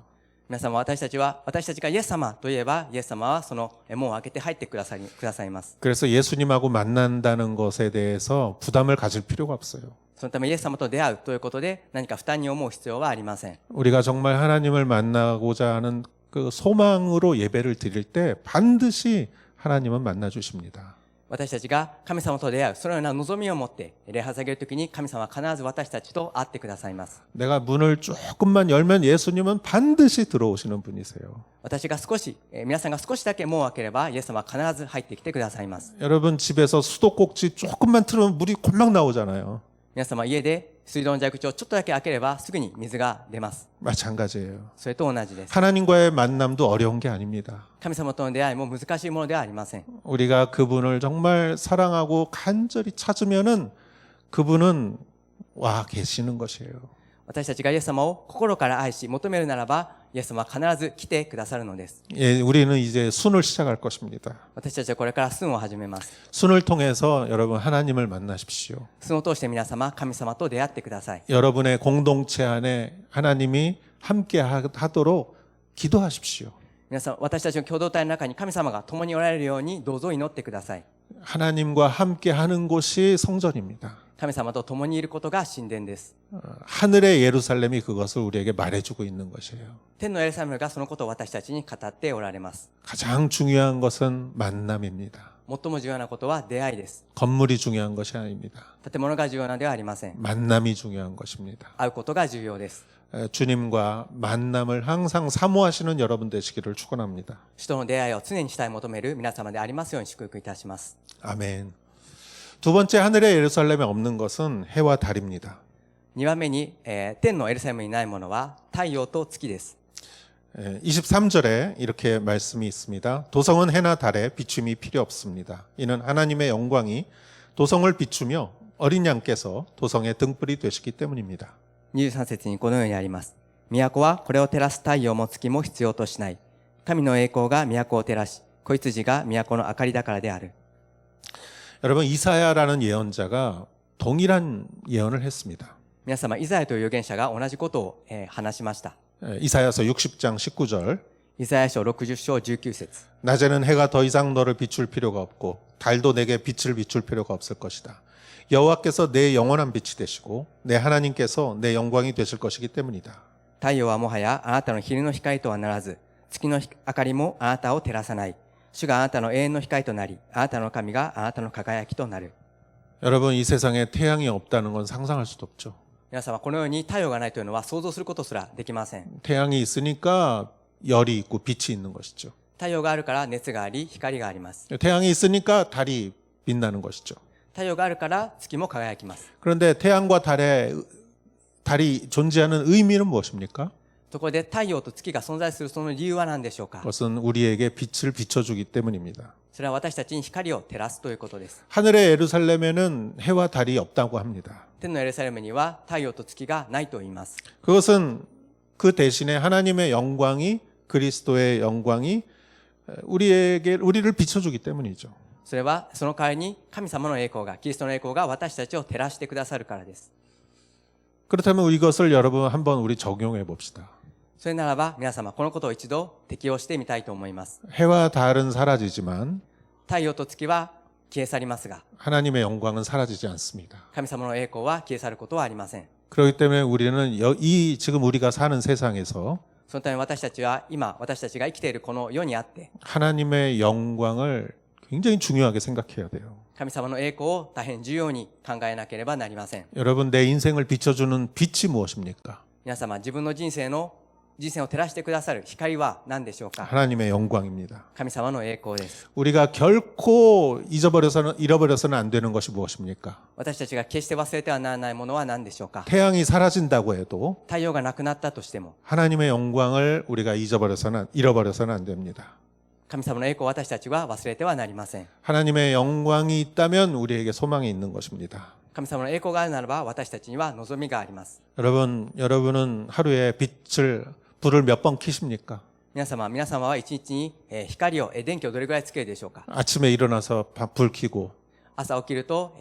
皆様、私たちがイエス様といえば、イエス様はその門を開けて入ってくださいます。 그래서 예수님하고 만난다는 것에 대해서 부담을 가질 필요가 없어요. そのためイエス様と出会うということで何か負担に思う必要はありません。 우리가 정말 하나님을 만나고자 하는 그 소망으로 예배를 드릴 때 반드시 하나님은 만나 주십니다. 私たちが神様と出会う、そのような望みを持って礼拝を捧げるときに神様は必ず私たちと会ってくださいます。 내가 문을 조금만 열면 예수님은 반드시 들어오시는 분이세요. 皆さんが少しだけ門を開ければイエス様は必ず入ってきてくださいます。 여러분 집에서 수도꼭지 조금만 틀으면 물이 금방 나오잖아요. 皆様、家で水道の蛇口をちょっとだけ開ければすぐに水が出ます。 마찬가지예요. それと同じです。 하나님과의 만남도 어려운 게 아닙니다. 神様との出会いも難しいものではありません。 우리가 그분을 정말 사랑하고 간절히 찾으면은 그분은 와 계시는 것이에요. 私たちがイエス様を心から愛し求めるならばイエス様は必ず来てくださるのです。 예, 우리는 이제 순을 시작할 것입니다. 私たちはこれから순を始めます。 순을 통해서 여러분 하나님을 만나십시오. 순を通して皆様、神様と出会ってください。 여러분의 공동체 안에 하나님이 함께 하도록 기도하십시오. 皆さん、私たちの共同体の中に神様が共におられるようにどうぞ祈ってください。 하나님과 함께 하는 곳이 성전입니다. 神様と共にいることが神殿です。 하늘의 예루살렘이 그것을 우리에게 말해주고 있는 것이에요. 天のエルサレムがそのことを私たちに語っておられます。 가장 중요한 것은 만남입니다. 最も重要なことは出会いです。 건물이 중요한 것이 아닙니다. 建物が重要なのではありません。 만남이 중요한 것입니다. 会うことが重要です。 주님과 만남을 항상 사모하시는 여러분 되시기를 축원합니다. 主との出会いを常にしたい求める皆様でありますように祝福いたします。 아멘. 두 번째 하늘의 예루살렘에 없는 것은 해와 달입니다. 2番目に、天のエルサレムにないものは太陽と月です。 23절에 이렇게 말씀이 있습니다. 도성은 해나 달에 비춤이 필요 없습니다. 이는 하나님의 영광이 도성을 비추며 어린 양께서 도성의 등불이 되시기 때문입니다. 23節にこのようにあります。都はこれを照らす太陽も月も必要としない。神の栄光が都を照らし、子羊が都の明かりだからである。 여러분 이사야라는 예언자가 동일한 예언을 했습니다. 皆様、イザヤという預言者が同じことを、話しました。 이사야서 60장 19절 イザヤ書60章19節 낮에는 해가 더 이상 너를 비출 필요가 없고 달도 내게 빛을 비출 필요가 없을 것이다. 여호와께서 내 영원한 빛이 되시고 내 하나님께서 내 영광이 되실 것이기 때문이다. 太陽はもはやあなたの昼の光とはならず、月の明かりもあなたを照らさない。主があなたの永遠の光となり、あなたの神があなたの輝きとなる。 여러분 이 세상에 태양이 없다는 건 상상할 수도 없죠. 皆様、このように太陽がないというのは想像することすらできません。 태양이 있으니까 열이 있고 빛이 있는 것이죠. 太陽があるから熱があり、光があります。 태양이 있으니까 달이 빛나는 것이죠. 太陽があるから月も輝きます。 그런데 태양과 달이 존재하는 의미는 무엇입니까? そこで太陽と月が存在するその理由は何でしょうか？ 그것은 우리에게 빛을 비춰주기 때문입니다. それは私たちに光を照らすということです。 하늘의 예루살렘에는 해와 달이 없다고 합니다. 天のエルサレムには太陽と月がないと言います。 그것은 그 대신에 하나님의 영광이 그리스도의 영광이 우리를 비춰주기 때문이죠. それはその代わりに神様の栄光が、キリストの栄光が私たちを照らしてくださるからです。 그렇다면 이것을 여러분 한번 우리 적용해 봅시다. それならば皆様このことを一度適用してみたいと思います。 해와 달은 사라지지만 太陽と月は消え去りますが 하나님의 영광은 사라지지 않습니다. 神様の栄光は消え去ることはありません。 그렇기 때문에 우리는 지금 우리가 사는 세상에서 そのため私たちは今私たちが生きているこの世にあって 하나님의 영광을 굉장히 중요하게 생각해야 돼요. 神様の栄光を大変重要に考えなければなりません。 여러분, 내 인생을 비춰주는 빛이 무엇입니까? 皆様自分の人生を照らしてくださる光は何でしょうか。 하나님의 영광입니다. 神様の栄光です。 우리가 결코 잃어버려서는 안 되는 것이 무엇입니까? 私たちが決して忘れてはならないものは何でしょうか。 태양이 사라진다고 해도 太陽がなくなったとしても 하나님의 영광을 우리가 잃어버려서는 안 됩니다. 神様の栄光を私たちは忘れてはなりません。 하나님의 영광이 있다면 우리에게 소망이 있는 것입니다. 神様の栄光があるならば私たちには望みがあります。 여러분은 하루에 불을 몇 번 켜십니까? 皆様は一日に光を電気をどれぐらいつけるでしょうか。 아침에 일어나서 불 켜고 朝起きると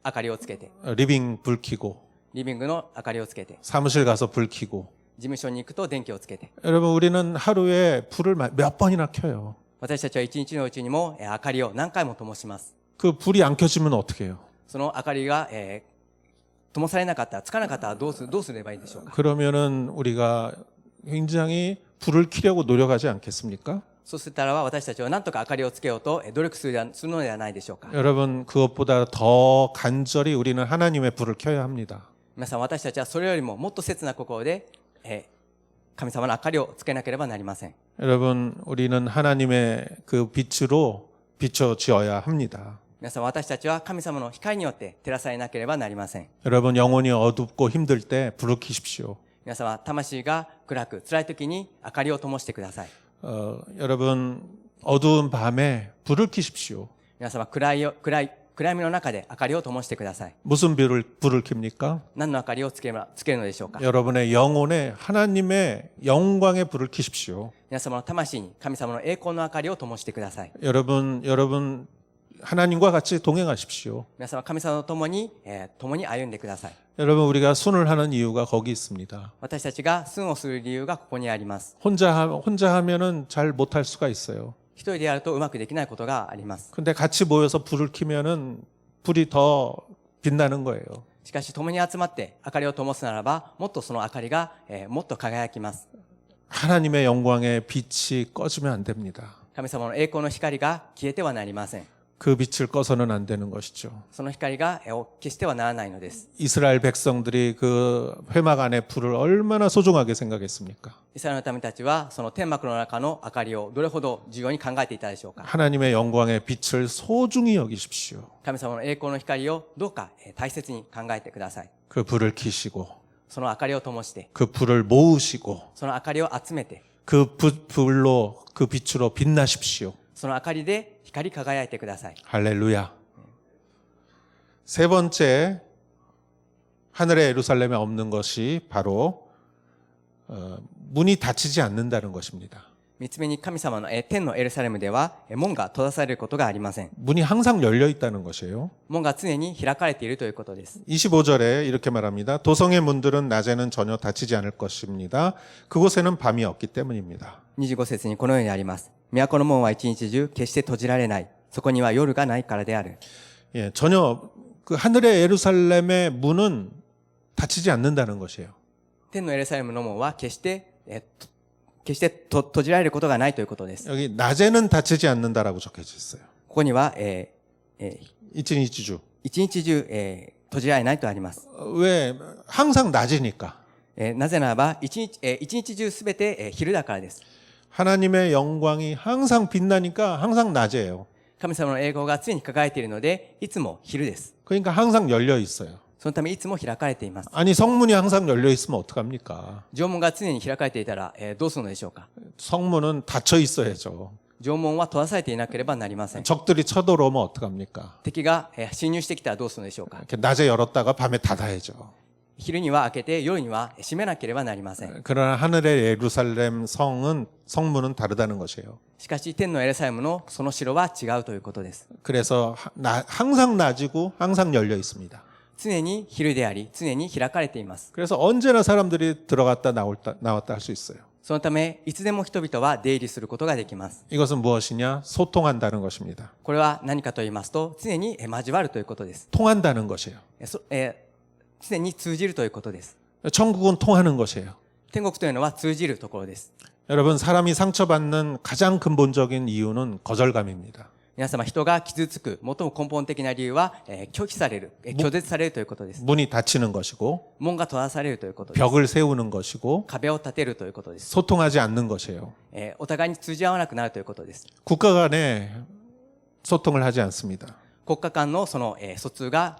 明かりをつけて 리빙 불 켜고 リビングの明かりをつけて 사무실 가서 불 켜고 事務所に行くと電気をつけて 여러분 우리는 하루에 불을 몇 번이나 켜요. 私たちは一日のうちにも明かりを何回も灯します。 그 불이 안 켜지면 어떻게 해요? その明かりが灯されなかったらつかなかったらどうすればいいでしょうか。 그러면은 우리가 굉장히 불을 켜려고 노력하지 않겠습니까? そうしたらば私たちは何とか明かりをつけようと努力するのではないでしょうか。 여러분 그것보다 더 간절히 우리는 하나님의 불을 켜야 합니다. 皆さん私たちはそれよりももっと切な心で神様の明かりをつけなければなりません。 여러분 우리는 하나님의 그 빛으로 비춰지어야 합니다. 皆さん私たちは神様の光によって照らされなければなりません。 여러분 영혼이 어둡고 힘들 때 불을 켜십시오. 皆様魂が暗く辛い時に明かりを灯してください。 여러분 어두운 밤에 불을 켜십시오. 皆様暗闇の中で明かりを灯してください。 무슨 불을 켭니까? 何の明かりをつけるのでしょうか。 여러분의 영혼에 하나님의 영광의 불을 켜십시오. 皆様の魂に神様の栄光の明かりを灯してください。 여러분 하나님과 같이 동행하십시오. 皆様神様と共に歩んでください。 여러분 우리가 순을 하는 이유가 거기 있습니다. 私たちが순をする理由がここにあります。 혼자 하면은 잘 못할 수가 있어요. 一人でやるとうまくできないことがあります。 근데 같이 모여서 불을 켜면은 불이 더 빛나는 거예요. しかし共に集まって明かりを灯すならばもっとその明かりがもっと輝きます。 하나님의 영광의 빛이 꺼지면 안 됩니다. 神様の栄光の光が消えてはなりません。 그 빛을 꺼서는 안 되는 것이죠. その光が消してはならないのです。 이스라엘 백성들이 그 회막 안의 불을 얼마나 소중하게 생각했습니까? イスラエルの民たちはその天幕の中の明かりをどれほど重要に考えていたでしょうか。 하나님의 영광의 빛을 소중히 여기십시오. 神様の栄光の光をどうか大切に考えてください。 그 불을 켜시고 その明かりを灯して 그 불을 모으시고 その明かりを集めて 그 불로 그 빛으로 빛나십시오. その明かりで光り輝いてください。 할렐루야. 세 번째 하늘의 예루살렘에 없는 것이 바로 문이 닫히지 않는다는 것입니다. 三つ目に神様の天のエルサレムでは門が閉ざされることがありません。 문이 항상 열려 있다는 것이에요. 門が常に開かれているということです。 25절에 이렇게 말합니다. 도성의 문들은 낮에는 전혀 닫히지 않을 것입니다. 그곳에는 밤이 없기 때문입니다. 25節にこのようにあります。都の門は一日中決して閉じられない。そこには夜がないからである。 예, 전혀 그 하늘의 예루살렘의 문은 닫히지 않는다는 것이에요. 天のエルサレムの門は決して閉じられることがないということです。 여기 낮에는 닫히지 않는다라고 적혀져 있어요. ここには一日中一日中閉じられないとあります。 왜 항상 낮이니까. なぜならば一日中すべて昼だからです。 하나님의 영광이 항상 빛나니까 항상 낮이에요. 神様の栄光が常に輝いているのでいつも昼です。 그러니까 항상 열려 있어요. そのためいつも開かれています。 아니 성문이 항상 열려 있으면 어떡합니까? 城門が常に開かれていたらどうするのでしょうか。 성문은 닫혀 있어야죠. 城門は閉ざされていなければなりません。 적들이 쳐들어오면 어떡합니까? 敵が侵入してきたらどうするのでしょうか。 이렇게 낮에 열었다가 밤에 닫아야죠. 昼には開けて夜には閉めなければなりません。 그러나 하늘의 예루살렘 성문은 다르다는 것이에요. しかし天のエルサレムのその城は違うということです。 그래서 항상 낮이고 항상 열려 있습니다. 常に昼であり常に開かれています。 그래서 언제나 사람들이 들어갔다 나왔다 할 수 있어요. そのため、いつでも人々は出入りすることができます。 이것은 무엇이냐? 소통한다는 것입니다. これは何かと言いますと、常に交わるということです。 통한다는 것이에요. 常に通じるということです。 천국은 통하는 것이에요. 天国というのは通じるところです。 여러분, 사람이 상처받는 가장 근본적인 이유는 거절감입니다. 皆様、人が傷つく最も根本的な理由は、拒否される、拒絶されるということです。 문이 닫히는 것이고 門が閉ざされるということです。 벽을 세우는 것이고 壁を立てるということです。 소통하지 않는 것이에요. お互いに通じ合わなくなるということです。 국가 간에 소통을 하지 않습니다. 国家間のその、疎通が、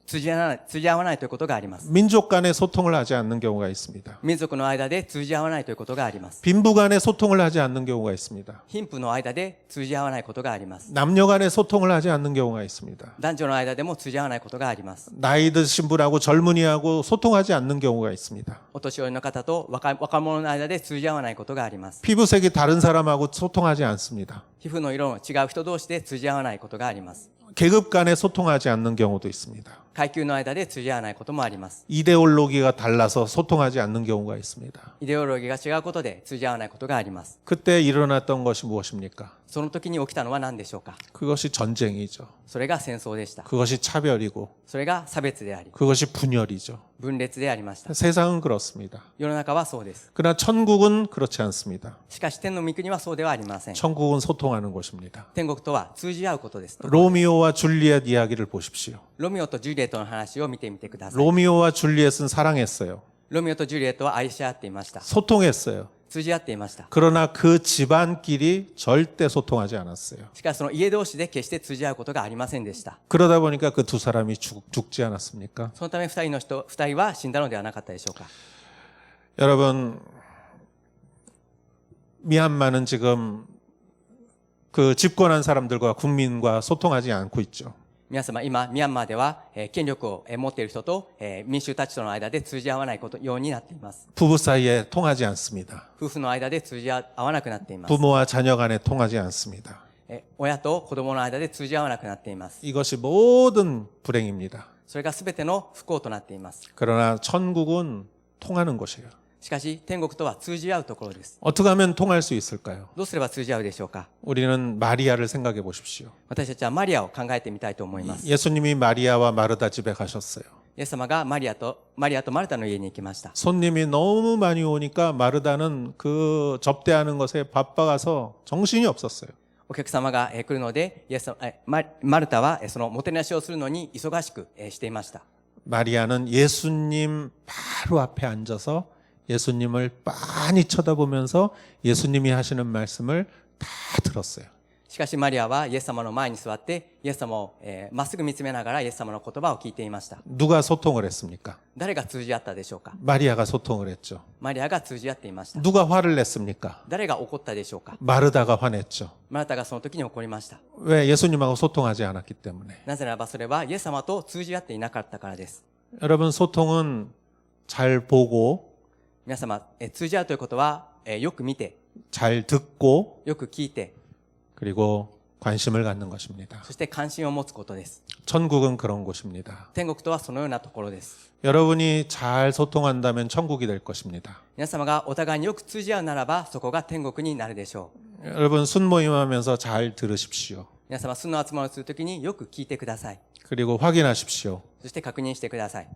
通じ合わないということがあります。 민족 간에 소통을 하지 않는 경우가 있습니다. 民族の間で通じ合わないということがあります。 빈부 간에 소통을 하지 않는 경우가 있습니다. 貧富の間で通じ合わないことがあります。 남녀 간에 소통을 하지 않는 경우가 있습니다. 男女の間でも通じ合わないことがあります。 나이 드신 분하고 젊은이하고 소통하지 않는 경우가 있습니다. お年寄りの方と若者の間で通じ合わないことがあります。 피부색이 다른 사람하고 소통하지 않습니다. 皮膚の色の違う人同士で通じ合わないことがあります。 계급 간에 소통하지 않는 경우도 있습니다. 階級の間で通じ合わないこともあります。 이데올로기가 달라서 소통하지 않는 경우가 있습니다. イデオロギーが違うことで通じ合わないことがあります。 그때 일어났던 것이 무엇입니까? その時に起きたのは何でしょうか。 그것이 전쟁이죠. それが戦争でした。 그것이 차별이고 それが差別であり、 그것이 분열이죠. 分裂でありました。 세상은 그렇습니다. 世の中はそうです。 그러나 천국은 그렇지 않습니다. しかし天の御国はそうではありません。 천국은 소통하는 곳입니다. 天国とは通じ合うことです。 로미오와 줄리엣 이야기를 보십시오. ロミオとジュリエットの話を見てみてください。 로미오와 줄리엣은 사랑했어요. ロミオとジュリエットは愛し合っていました。 소통했어요. 通じ合っていました。 그러나 그 집안끼리 절대 소통하지 않았어요. しかしその家同士で決して通じ合うことがありませんでした。 그러다 보니까 그 두 사람이 죽지 않았습니까? そのため二人は死んだのではなかったでしょうか。 여러분, 미얀마는 지금 그 집권한 사람들과 국민과 소통하지 않고 있죠. 皆様、今、ミャンマーでは、権力を持っている人と、民衆たちとの間で通じ合わないようになっています。 부부 사이에 통하지 않습니다. 夫婦の間で通じ合わなくなっています。 부모와 자녀 간에 통하지 않습니다. 親と子供の間で通じ合わなくなっています。 이것이 모든 불행입니다. それが全ての不幸となっています。 그러나 천국은 통하는 곳이에요. しかし、天国とは通じ合うところです。 어떻게 하면 통할 수 있을까요? どうすれば通じ合うでしょうか。 우리는 마리아를 생각해 보십시오. 私たちはマリアを考えてみたいと思います。 예수님이 마리아와 마르다 집에 가셨어요. イエス様がマリアとマルタの家に行きました。 손님이 너무 많이 오니까 마르다는 그 접대하는 것에 바빠가서 정신이 없었어요. お客様が来るので、マルタはそのもてなしをするのに忙しくしていました。 마리아는 예수님 바로 앞에 앉아서 예수님을 빤히 쳐다보면서 예수님이 하시는 말씀을 다 들었어요. しかしマリアはイエス様の前に座って、イエス様をまっすぐ見つめながらイエス様の言葉を聞いていました。 누가 소통을 했습니까? 誰が通じ合ったでしょうか。 마리아가 소통을 했죠. マリアが通じ合っていました。 누가 화를 냈습니까? 誰が怒ったでしょうか。 마르다가 화냈죠. マルタがその時に怒りました。 왜? 예수님하고 소통하지 않았기 때문에. なぜならばそれはイエス様と通じ合っていなかったからです。 여러분, 소통은 잘 보고 皆様、通じ合うということは、よく見て、 잘 듣고 よく聞いて、 그리고 관심을 갖는 것입니다. そして関心を持つことです。 천국은 그런 곳입니다. 天国とはそのようなところです。 여러분이 잘 소통한다면 천국이 될 것입니다. 皆様がお互いによく通じ合うならば、そこが天国になるでしょう。 여러분 순모임하면서 잘 들으십시오. 皆様、素の集まりをするときによく聞いてください。 그리고 확인하십시오. そして確認してください。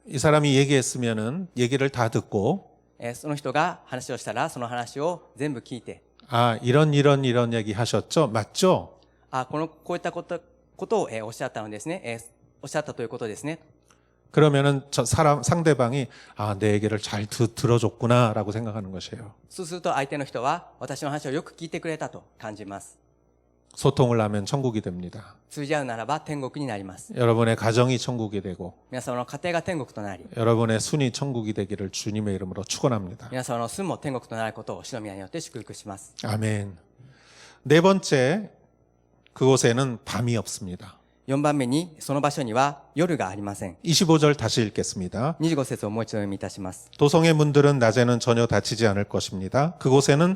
이 사람이 얘기했으면은 얘기를 다 듣고 その人が話をしたら、その話を全部聞いて、 아, 이런 얘기 하셨죠? 맞죠? こういったことをおっしゃったのですね。おっしゃったということですね。 그러면은 상대방이 아, 내 얘기를 잘 들어줬구나라고 생각하는 것이에요. そうすると相手の人は私の話をよく聞いてくれたと感じます。 소통을 하면 천국이 됩니다. 通じ合うならば天国になります。 여러분의 가정이 천국이 되고 皆様の家庭が天国となり、 여러분의 순이 천국이 되기를 주님의 이름으로 축원합니다. 皆様の住も天国となることを主の宮によって祝福します。 아멘. 네 번째, 그곳에는 밤이 없습니다. 4番目に、その場所には夜がありません。 25절 다시 읽겠습니다. 25節をもう一度読みいたします。 도성의 문들은 낮에는 전혀 닫히지 않을 것입니다. 그곳에는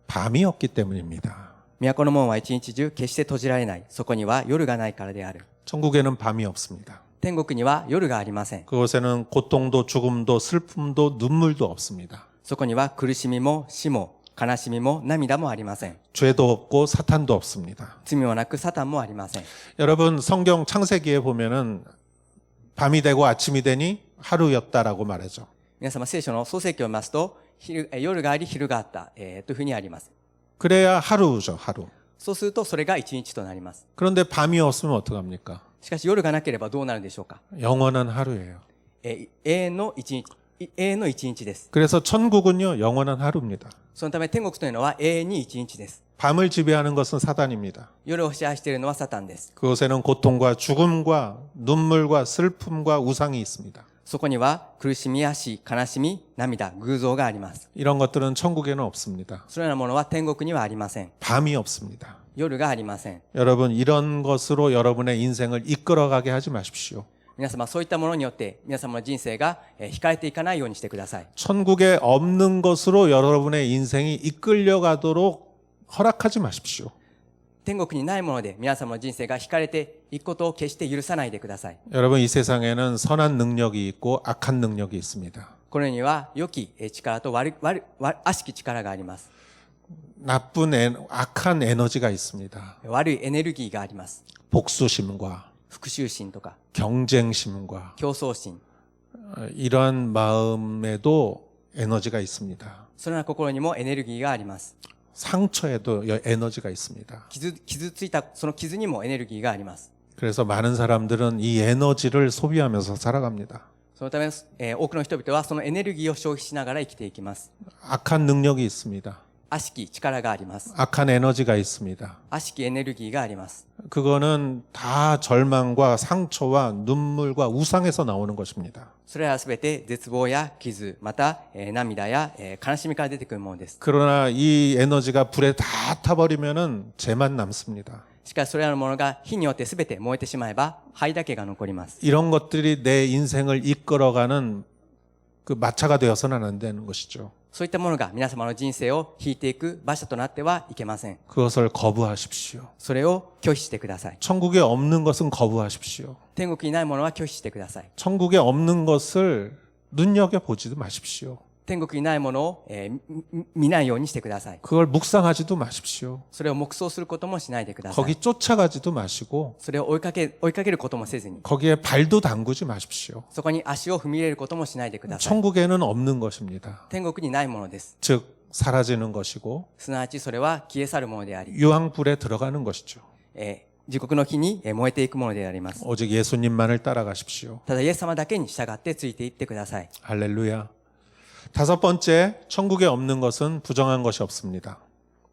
밤이 없기 때문입니다. 都の門は一日中決して閉じられない。そこには夜がないからである。 천국에는 밤이 없습니다. 天国には夜がありません。 그곳에는 고통도 죽음도 슬픔도 눈물도 없습니다. そこには苦しみも死も悲しみも涙もありません。 죄도 없고 사탄도 없습니다. 罪もなくサタンもありません。 여러분 성경 창세기에 보면은 밤이 되고 아침이 되니 하루였다라고 말하죠. 皆様聖書の創世記を見ますと、夜があり昼があった、というふうにあります。 그래야 하루죠, 하루. そうするとそれが一日となります。 그런데 밤이 없으면 어떡합니까? しかし夜がなければどうなるでしょうか。 영원한 하루예요. 永遠の一日です。 그래서 천국은요, 영원한 하루입니다. そのため天国というのは永遠に一日です。 밤을 지배하는 것은 사단입니다. 夜を支配しているのはサタンです。 그곳에는 고통과 죽음과 눈물과 슬픔과 우상이 있습니다. そこには苦しみや死、悲しみ、涙、偶像があります。 이런 것들은 천국에는 없습니다. そのようなものは天国にはありません。 밤이 없습니다. 夜がありません。 여러분, 이런 것으로 여러분의 인생을 이끌어가게 하지 마십시오. 皆様そういったものによって皆様の人生が惹かれていかないようにしてください。 천국에 없는 것으로 여러분의 인생이 이끌려가도록 허락하지 마십시오. 天国にないもので皆様の人生が惹かれていくことを決して許さないでください。 여러분, 이 세상에는 선한 능력이 있고 악한 능력이 있습니다. この世には良き力と悪しき力があります。 악한 에너지가 있습니다. 悪いエネルギーがあります。 복수심과 復讐心とか 경쟁심과 競争心、 이러한 마음에도 에너지가 있습니다. そのような心にもエネルギーがあります。 상처에도 에너지가 있습니다. 傷ついたその傷にもエネルギーがあります。 그래서 많은 사람들은 이 에너지를 소비하면서 살아갑니다. そのため、多くの人々はそのエネルギーを消費しながら生きていきます。 악한 능력이 있습니다. 悪しき力があります。 악한 에너지가 있습니다. 悪しきエネルギーがあります。 그거는 다 절망과 상처와 눈물과 우상에서 나오는 것입니다. それらはすべて絶望や傷、また、涙や、悲しみから出てくるものです。 그러나 이 에너지가 불에 다 타버리면은 죄만 남습니다. しかしそれらのものが火によってすべて燃えてしまえば灰だけが残ります。 이런 것들이 내 인생을 이끌어가는 그 마차가 되어서는 안 되는 것이죠. そういったものが皆様の人生を引いていく馬車となってはいけません。 그것을 거부하십시오. それを拒否してください。 천국에 없는 것은 거부하십시오. 天国にないものは拒否してください。 천국에 없는 것을 눈여겨보지도 마십시오. 天国にないものを、見ないようにしてください。 그걸 묵상하지도 마십시오. それを黙想することもしないでくださ 거기 い。 쫓아가지도 마시고 それを追いかけることもせずに、 거기에 발도 담그지 마십시오. そこに足を踏み入れることもしないでください。 천국에는 없는 것입니다. 天国にないものです。 즉 사라지는 것이고 すなわちそれは消え去るものであり、 유황불에 들어가는 것이죠. 地獄の火に燃えていくものであります。 오직 예수님만을 따라가십시오. ただイエス様だけに従ってついていってください。 할렐루야. 다섯 번째, 천국에 없는 것은 부정한 것이 없습니다.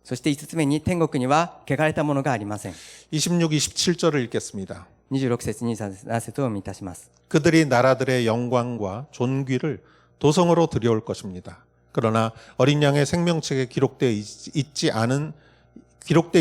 そして5つ目に天国には汚れたものがありません。 26, 27절을 읽겠습니다. 26節27節を読みいたします。 그들이 나라들의 영광과 존귀를 도성으로 들여올 것입니다. 그러나 어린 양의 생명책에 기록되어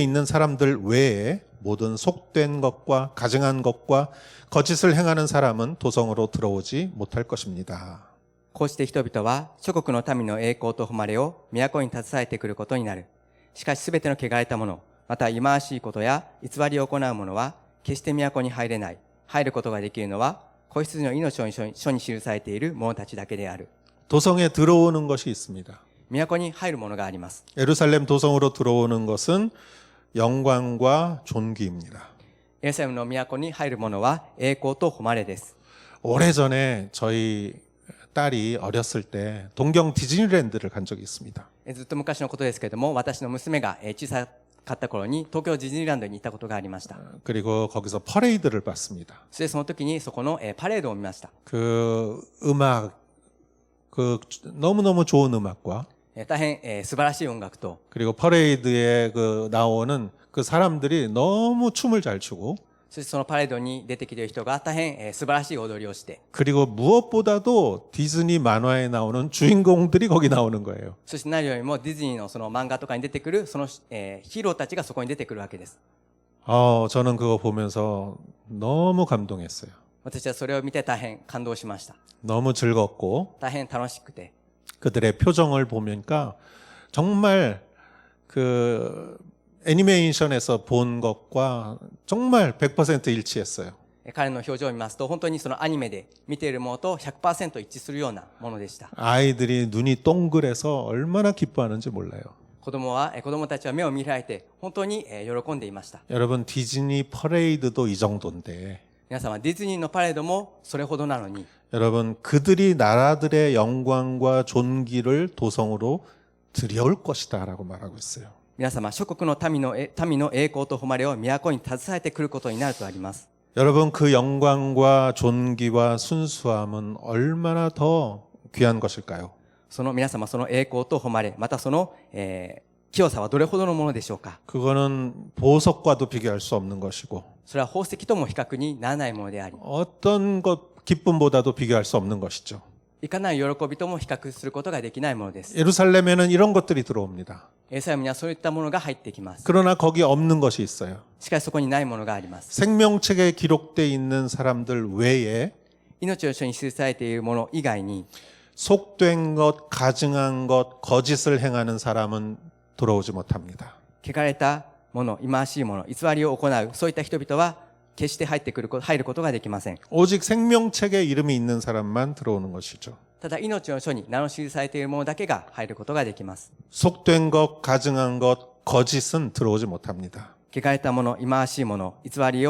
있는 사람들 외에 모든 속된 것과 가증한 것과 거짓을 행하는 사람은 도성으로 들어오지 못할 것입니다. こうして人々は諸国の民の栄光と誉れを都に携えてくることになる。しかしすべての汚れたもの、また忌まわしいことや偽りを行う者は決して都に入れない。入ることができるのは子羊の命の書に記されている者たちだけである。 도성에 들어오는 것이 있습니다. 都に入るものがあります。 예루살렘 도성으로 들어오는 것은 영광과 존귀입니다. エルサレムの都に入るものは栄光と誉れです。 오래전에 저희 딸이 어렸을 때 동경 디즈니랜드를 간 적이 있습니다. ずっと昔のことですけれども、私の娘が小さかった頃に東京ディズニーランドに行ったことがありました。 그리고 거기서 퍼레이드를 봤습니다. そしてその時にそこのパレードを見ました。 그 음악, 그 너무너무 좋은 음악과 大変素晴らしい音楽と、 그리고 퍼레이드에 그 나오는 그 사람들이 너무 춤을 잘 추고 そしてそのパレードに出てきている人が大変素晴らしい踊りをして、 그리고 무엇보다도 디즈니 만화에 나오는 주인공들이 거기 나오는 거예요. そして何よりもディズニーのその漫画とかに出てくるその、ヒーローたちがそこに出てくるわけです。 저는 그거 보면서 너무 감동했어요. 私はそれを見て大変感動しました。 너무 즐겁고 大変楽しくて、 그들의 표정을 보니까 정말 그 애니메이션에서 본 것과 정말 100% 일치했어요. 彼の表情を見ますと、本当にそのアニメで見ているものと 100% 一致するようなものでした。 아이들이 눈이 동그래서 얼마나 기뻐하는지 몰라요. 子供たちは目を見開いて本当に喜んでいました。 여러분 디즈니 퍼레이드도 이 정도인데 皆様、ディズニーのパレードもそれほどなのに、 여러분 그들이 나라들의 영광과 존귀를 도성으로 들여올 것이다 라고 말하고 있어요. 皆様、諸国の民の栄光と誉れを都に携えてくることになるとあります。 여러분 그 영광과 존귀와 순수함은 얼마나 더 귀한 것일까요? その皆様、その栄光と誉れ、またその、清さはどれほどのものでしょうか。 그거는 보석과도 비교할 수 없는 것이고 それは宝石とも比較にならないものであり、 어떤 것 기쁨보다도 비교할 수 없는 것이죠. いかなる喜びとも比較することができないものです。 예루살렘에는 이런 것들이 들어옵니다. エルサレムにはそういったものが入ってきます。 그러나 거기 없는 것이 있어요. しかしそこにないものがあります。 생명책에 기록되어 있는 사람들 외에 命の書に記されているもの以外に、 속된 것, 가증한 것, 거짓을 행하는 사람은 들어오지 못합니다. 汚れたもの、忌まわしいもの、偽りを行う、そういった人々は決して入ることができません。 오직 생명책에 이름이 있는 사람만 들어오는 것이죠. ただ、命の書に名の記されているものだけが入ることができます。 속된 것, 가증한 것, 거짓은 들어오지 못합니다. 汚れたもの、忌まわしいもの、偽り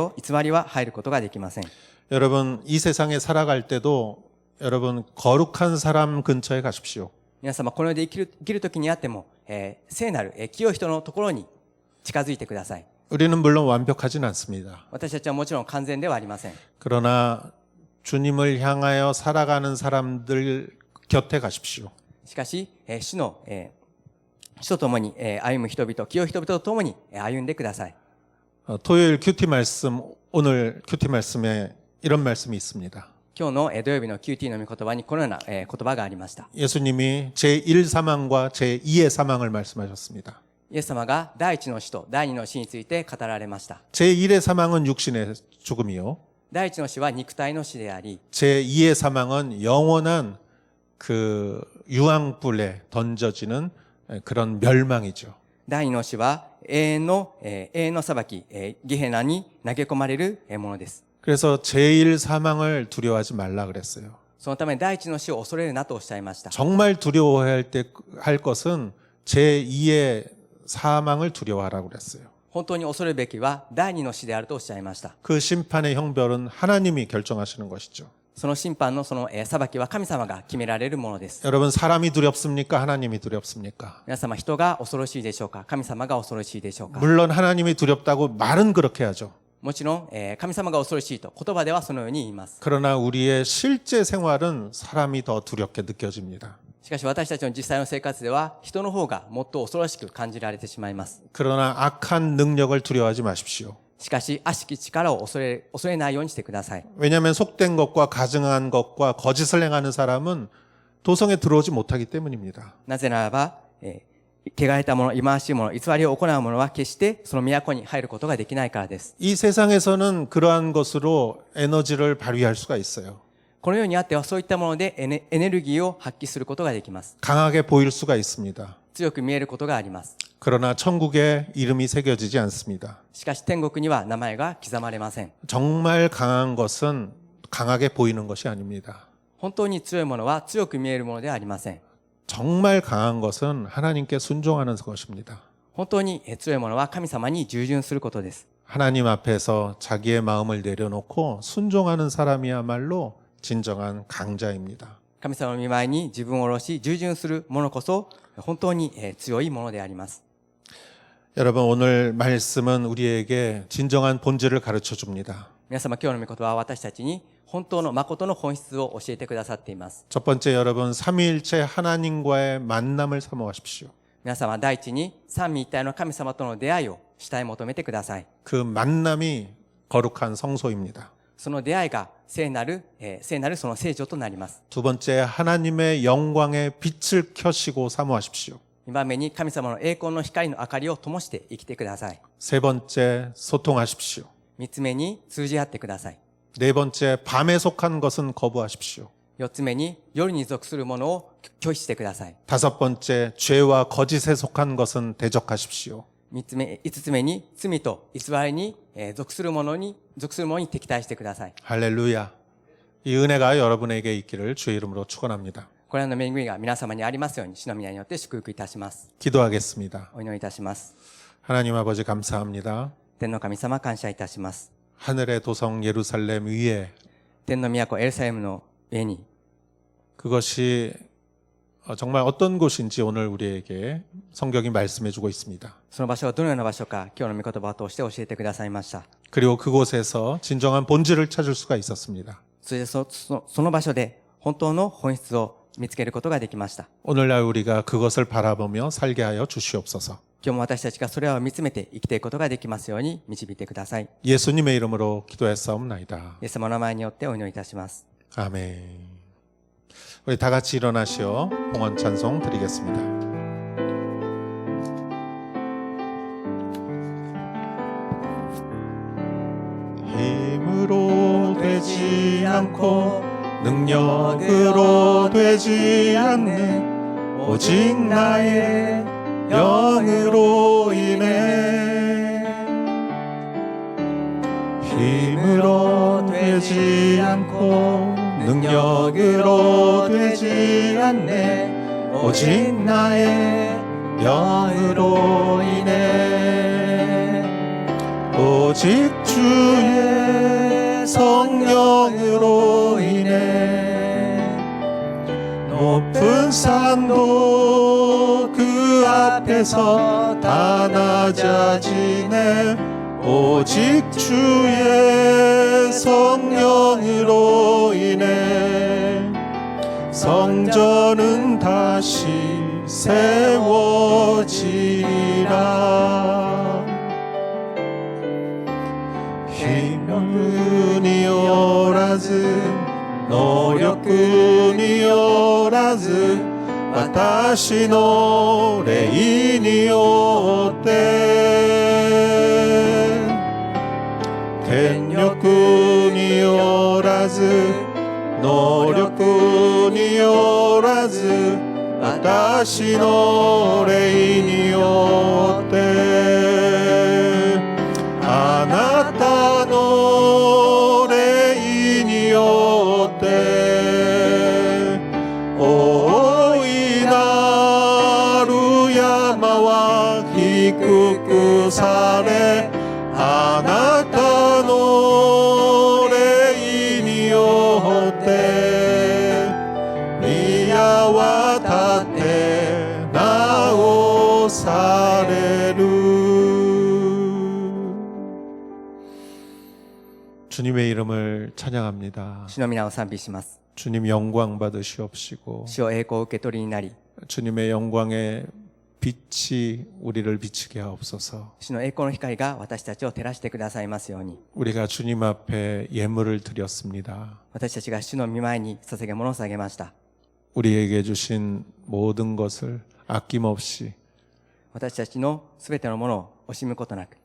は入ることができません。 여러분 이 세상에 살아갈 때도 여러분 거룩한 사람 근처에 가십시오. 皆様、この世で生きる時にあっても、聖なる、清い人のところに近づいてください。 우리는 물론 완벽하진 않습니다. 私たちはもちろん完全ではありません。 그러나 주님을 향하여 살아가는 사람들 곁에 가십시오. しかし、主と共に歩む人々、清い人々と共に歩んでください。 토요일 큐티 말씀, 오늘 큐티 말씀에 이런 말씀이 있습니다. 今日の土曜日の QT の御言葉にこのような言葉がありました。 예수님이 제1 사망과 제2의 사망을 말씀하셨습니다. イエス様が第一の死と第二の死について語られました。 제1의 사망은 육신의 죽음이요. 第一の死は肉体の死であり、 제2의 사망은 영원한 그 유황불에 던져지는 그런 멸망이죠. 第二の死は永遠の裁き、ゲヘナに投げ込まれるものです。 그래서 제1 사망을 두려워하지 말라 그랬어요. そのため第一の死を恐れるなとおっしゃいました。 정말 두려워해야 할 것은 제2의 사망을 두려워하라고 그랬어요. 本当に恐れるべきは第二の死であるとおっしゃいました。 그 심판의 형벌은 하나님이 결정하시는 것이죠. その審判のその裁きは神様が決められるものです。 여러분 사람이 두렵습니까? 하나님이 두렵습니까? 皆様、人が恐ろしいでしょうか、神様が恐ろしいでしょうか。 물론 하나님이 두렵다고 말은 그렇게 하죠. もちろん、神様が恐ろしいと言葉ではそのように言います。 그러나 우리의 실제 생활은 사람이 더 두렵게 느껴집니다. しかし私たちの実際の生活では人の方がもっと恐ろしく感じられてしまいます。 그러나 악한 능력을 두려워하지 마십시오. しかし悪しき力を恐れないようにしてください。 왜냐하면 속된 것과 가증한 것과 거짓을 행하는 사람은 도성에 들어오지 못하기 때문입니다. なぜならば、汚れたもの、忌まわしいもの、偽りを行う者は決してその都に入ることができないからです。 이 세상에서는 그러한 것으로 에너지를 발휘할 수가 있어요. この世にあってはそういったものでエネルギーを発揮することができます。 강하게 보일 수가 있습니다. 強く見えることがあります。 그러나 천국에 이름이 새겨지지 않습니다. しかし天国には名前が刻まれません。 정말 강한 것은 강하게 보이는 것이 아닙니다. 本当に強いものは強く見えるものではありません。 정말 강한 것은 하나님께 순종하는 것입니다. 本当に強いものは神様に従順することです。 하나님 앞에서 자기의 마음을 내려놓고 순종하는 사람이야말로 진정한 강자입니다. 神様の御前に自分を下ろし従順する者こそ本当に強いものであります。 여러분 오늘 말씀은 우리에게 진정한 본질을 가르쳐 줍니다. 皆様、今日の御言葉は私たちに本当の誠の本質を教えてくださっています。 첫 번째 여러분 삼위일체 하나님과의 만남을 사모하십시오. 皆様、第一に三位一体の神様との出会いを主体求めてください。 그 만남이 거룩한 성소입니다. その出会いが聖なるその聖女となります。 두 번째 하나님의 영광의 빛을 켜시고 사모하십시오. 2番目に神様の栄光の光の明かりを灯して生きてください。 세 번째 소통하십시오. 3つ目に通じ合ってください。 네 번째 밤에 속한 것은 거부하십시오. 4つ目に夜に属するものを拒否してください。 다섯 번째 죄와 거짓에 속한 것은 대적하십시오. 5つ目に罪と偽りに属するものに敵対してください。 할렐루야. 이 은혜가 여러분에게 있기를 주의 이름으로 축원합니다. これらの恵みが皆様にありますように、主の皆によって祝福いたします。 기도하겠습니다. お祈りいたします。 하나님 아버지 감사합니다. 天の神様、感謝いたします。 하늘의 도성 예루살렘 위에 天の都エルサレムの上に、 그것이 정말 어떤 곳인지 오늘 우리에게 성경이 말씀해 주고 있습니다. その場所はどのような場所か、今日の御言葉を通して教えてくださいました。 그리고 그곳에서 진정한 본질을 찾을 수가 있었습니다. そしてその場所で本当の本質を見つけることができました。 오늘날 우리가 그것을 바라보며 살게 하여 주시옵소서. 今日も私たちがそれを見つめて生きていくことができますように導いてください。 예수님의 이름으로 기도했사옵나이다. イエス様の名前によってお祈りいたします。 아멘. 우리 다 같이 일어나시어 봉헌 찬송 드리겠습니다. 힘으로 되지 않고 능력으로 되지 않는 오직 나의 영으로 인해 힘으로 되지 않고 능력으로 되지 않네 오직 나의 영으로 인해 오직 주의 성령으로 인해 높은 산도 그 앞에서 다 낮아지네 오직 주의 성령으로 인해 성전은 다시 세워지리라 힘뿐이 어라ず 노력뿐이 어라ず 私の霊によって権力によらず能力によらず私の霊によってあなたの霊によって大いなる山は低くされあなたの霊によって宮は建て直される 주님의 이름을 찬양합니다. 主の皆を賛美します。 주님 영광 받으시옵시고 主を栄光を受け取りになり、 주님의 영광의 빛이 우리를 비치게 하옵소서. 主の栄光の光が私たちを照らしてくださいますように。 우리가 주님 앞에 예물을 드렸습니다. 私たちが主の御前に捧げ物を捧げました。 우리에게 주신 모든 것을 아낌없이 私たちのすべてのものを惜しむことなく、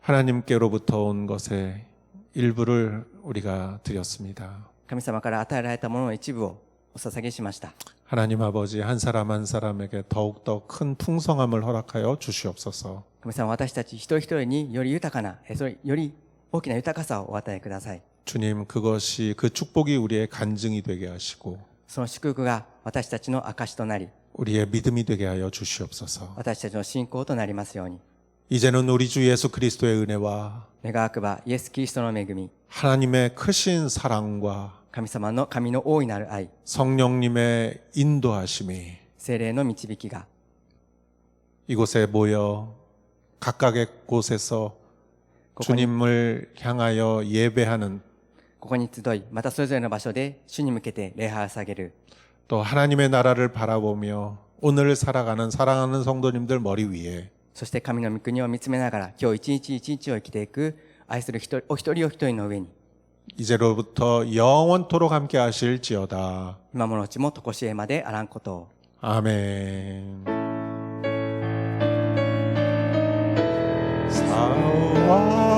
하나님께로부터 온 것의 일부를 우리가 드렸습니다. 神様から与えられたものの一部をお捧げしました。 하나님 아버지 한 사람 한 사람에게 더욱더 큰 풍성함을 허락하여 주시옵소서. 神様、私たち一人一人により豊かな、より大きな豊かさをお与えください。 주님 그것이 그 축복이 우리의 간증이 되게 하시고 その祝福が私たちの証となり、 우리의 믿음이 되게 하여 주시옵소서. 私たちの信仰となりますように。 이제는 우리 주 예수 그리스도의 은혜와 願わくばイエス・キリストの恵み、 하나님의 크신 사랑과 神の大いなる愛、 성령님의 인도하심이 聖霊の導きが 이곳에 모여 각각의 곳에서 주님을 향하여 예배하는 ここに集い、またそれぞれの場所で主に向けて礼拝を捧げる。 또 하나님의 나라를 바라보며 오늘 살아가는 사랑하는 성도님들 머리 위에 そして神の御国を見つめながら、今日一日一日を生きていく愛するお一人お一人の上に、 이제로부터 영원토록 함께 하실지어다. 今ものうちも常しえまであらんことを。 아멘. 사와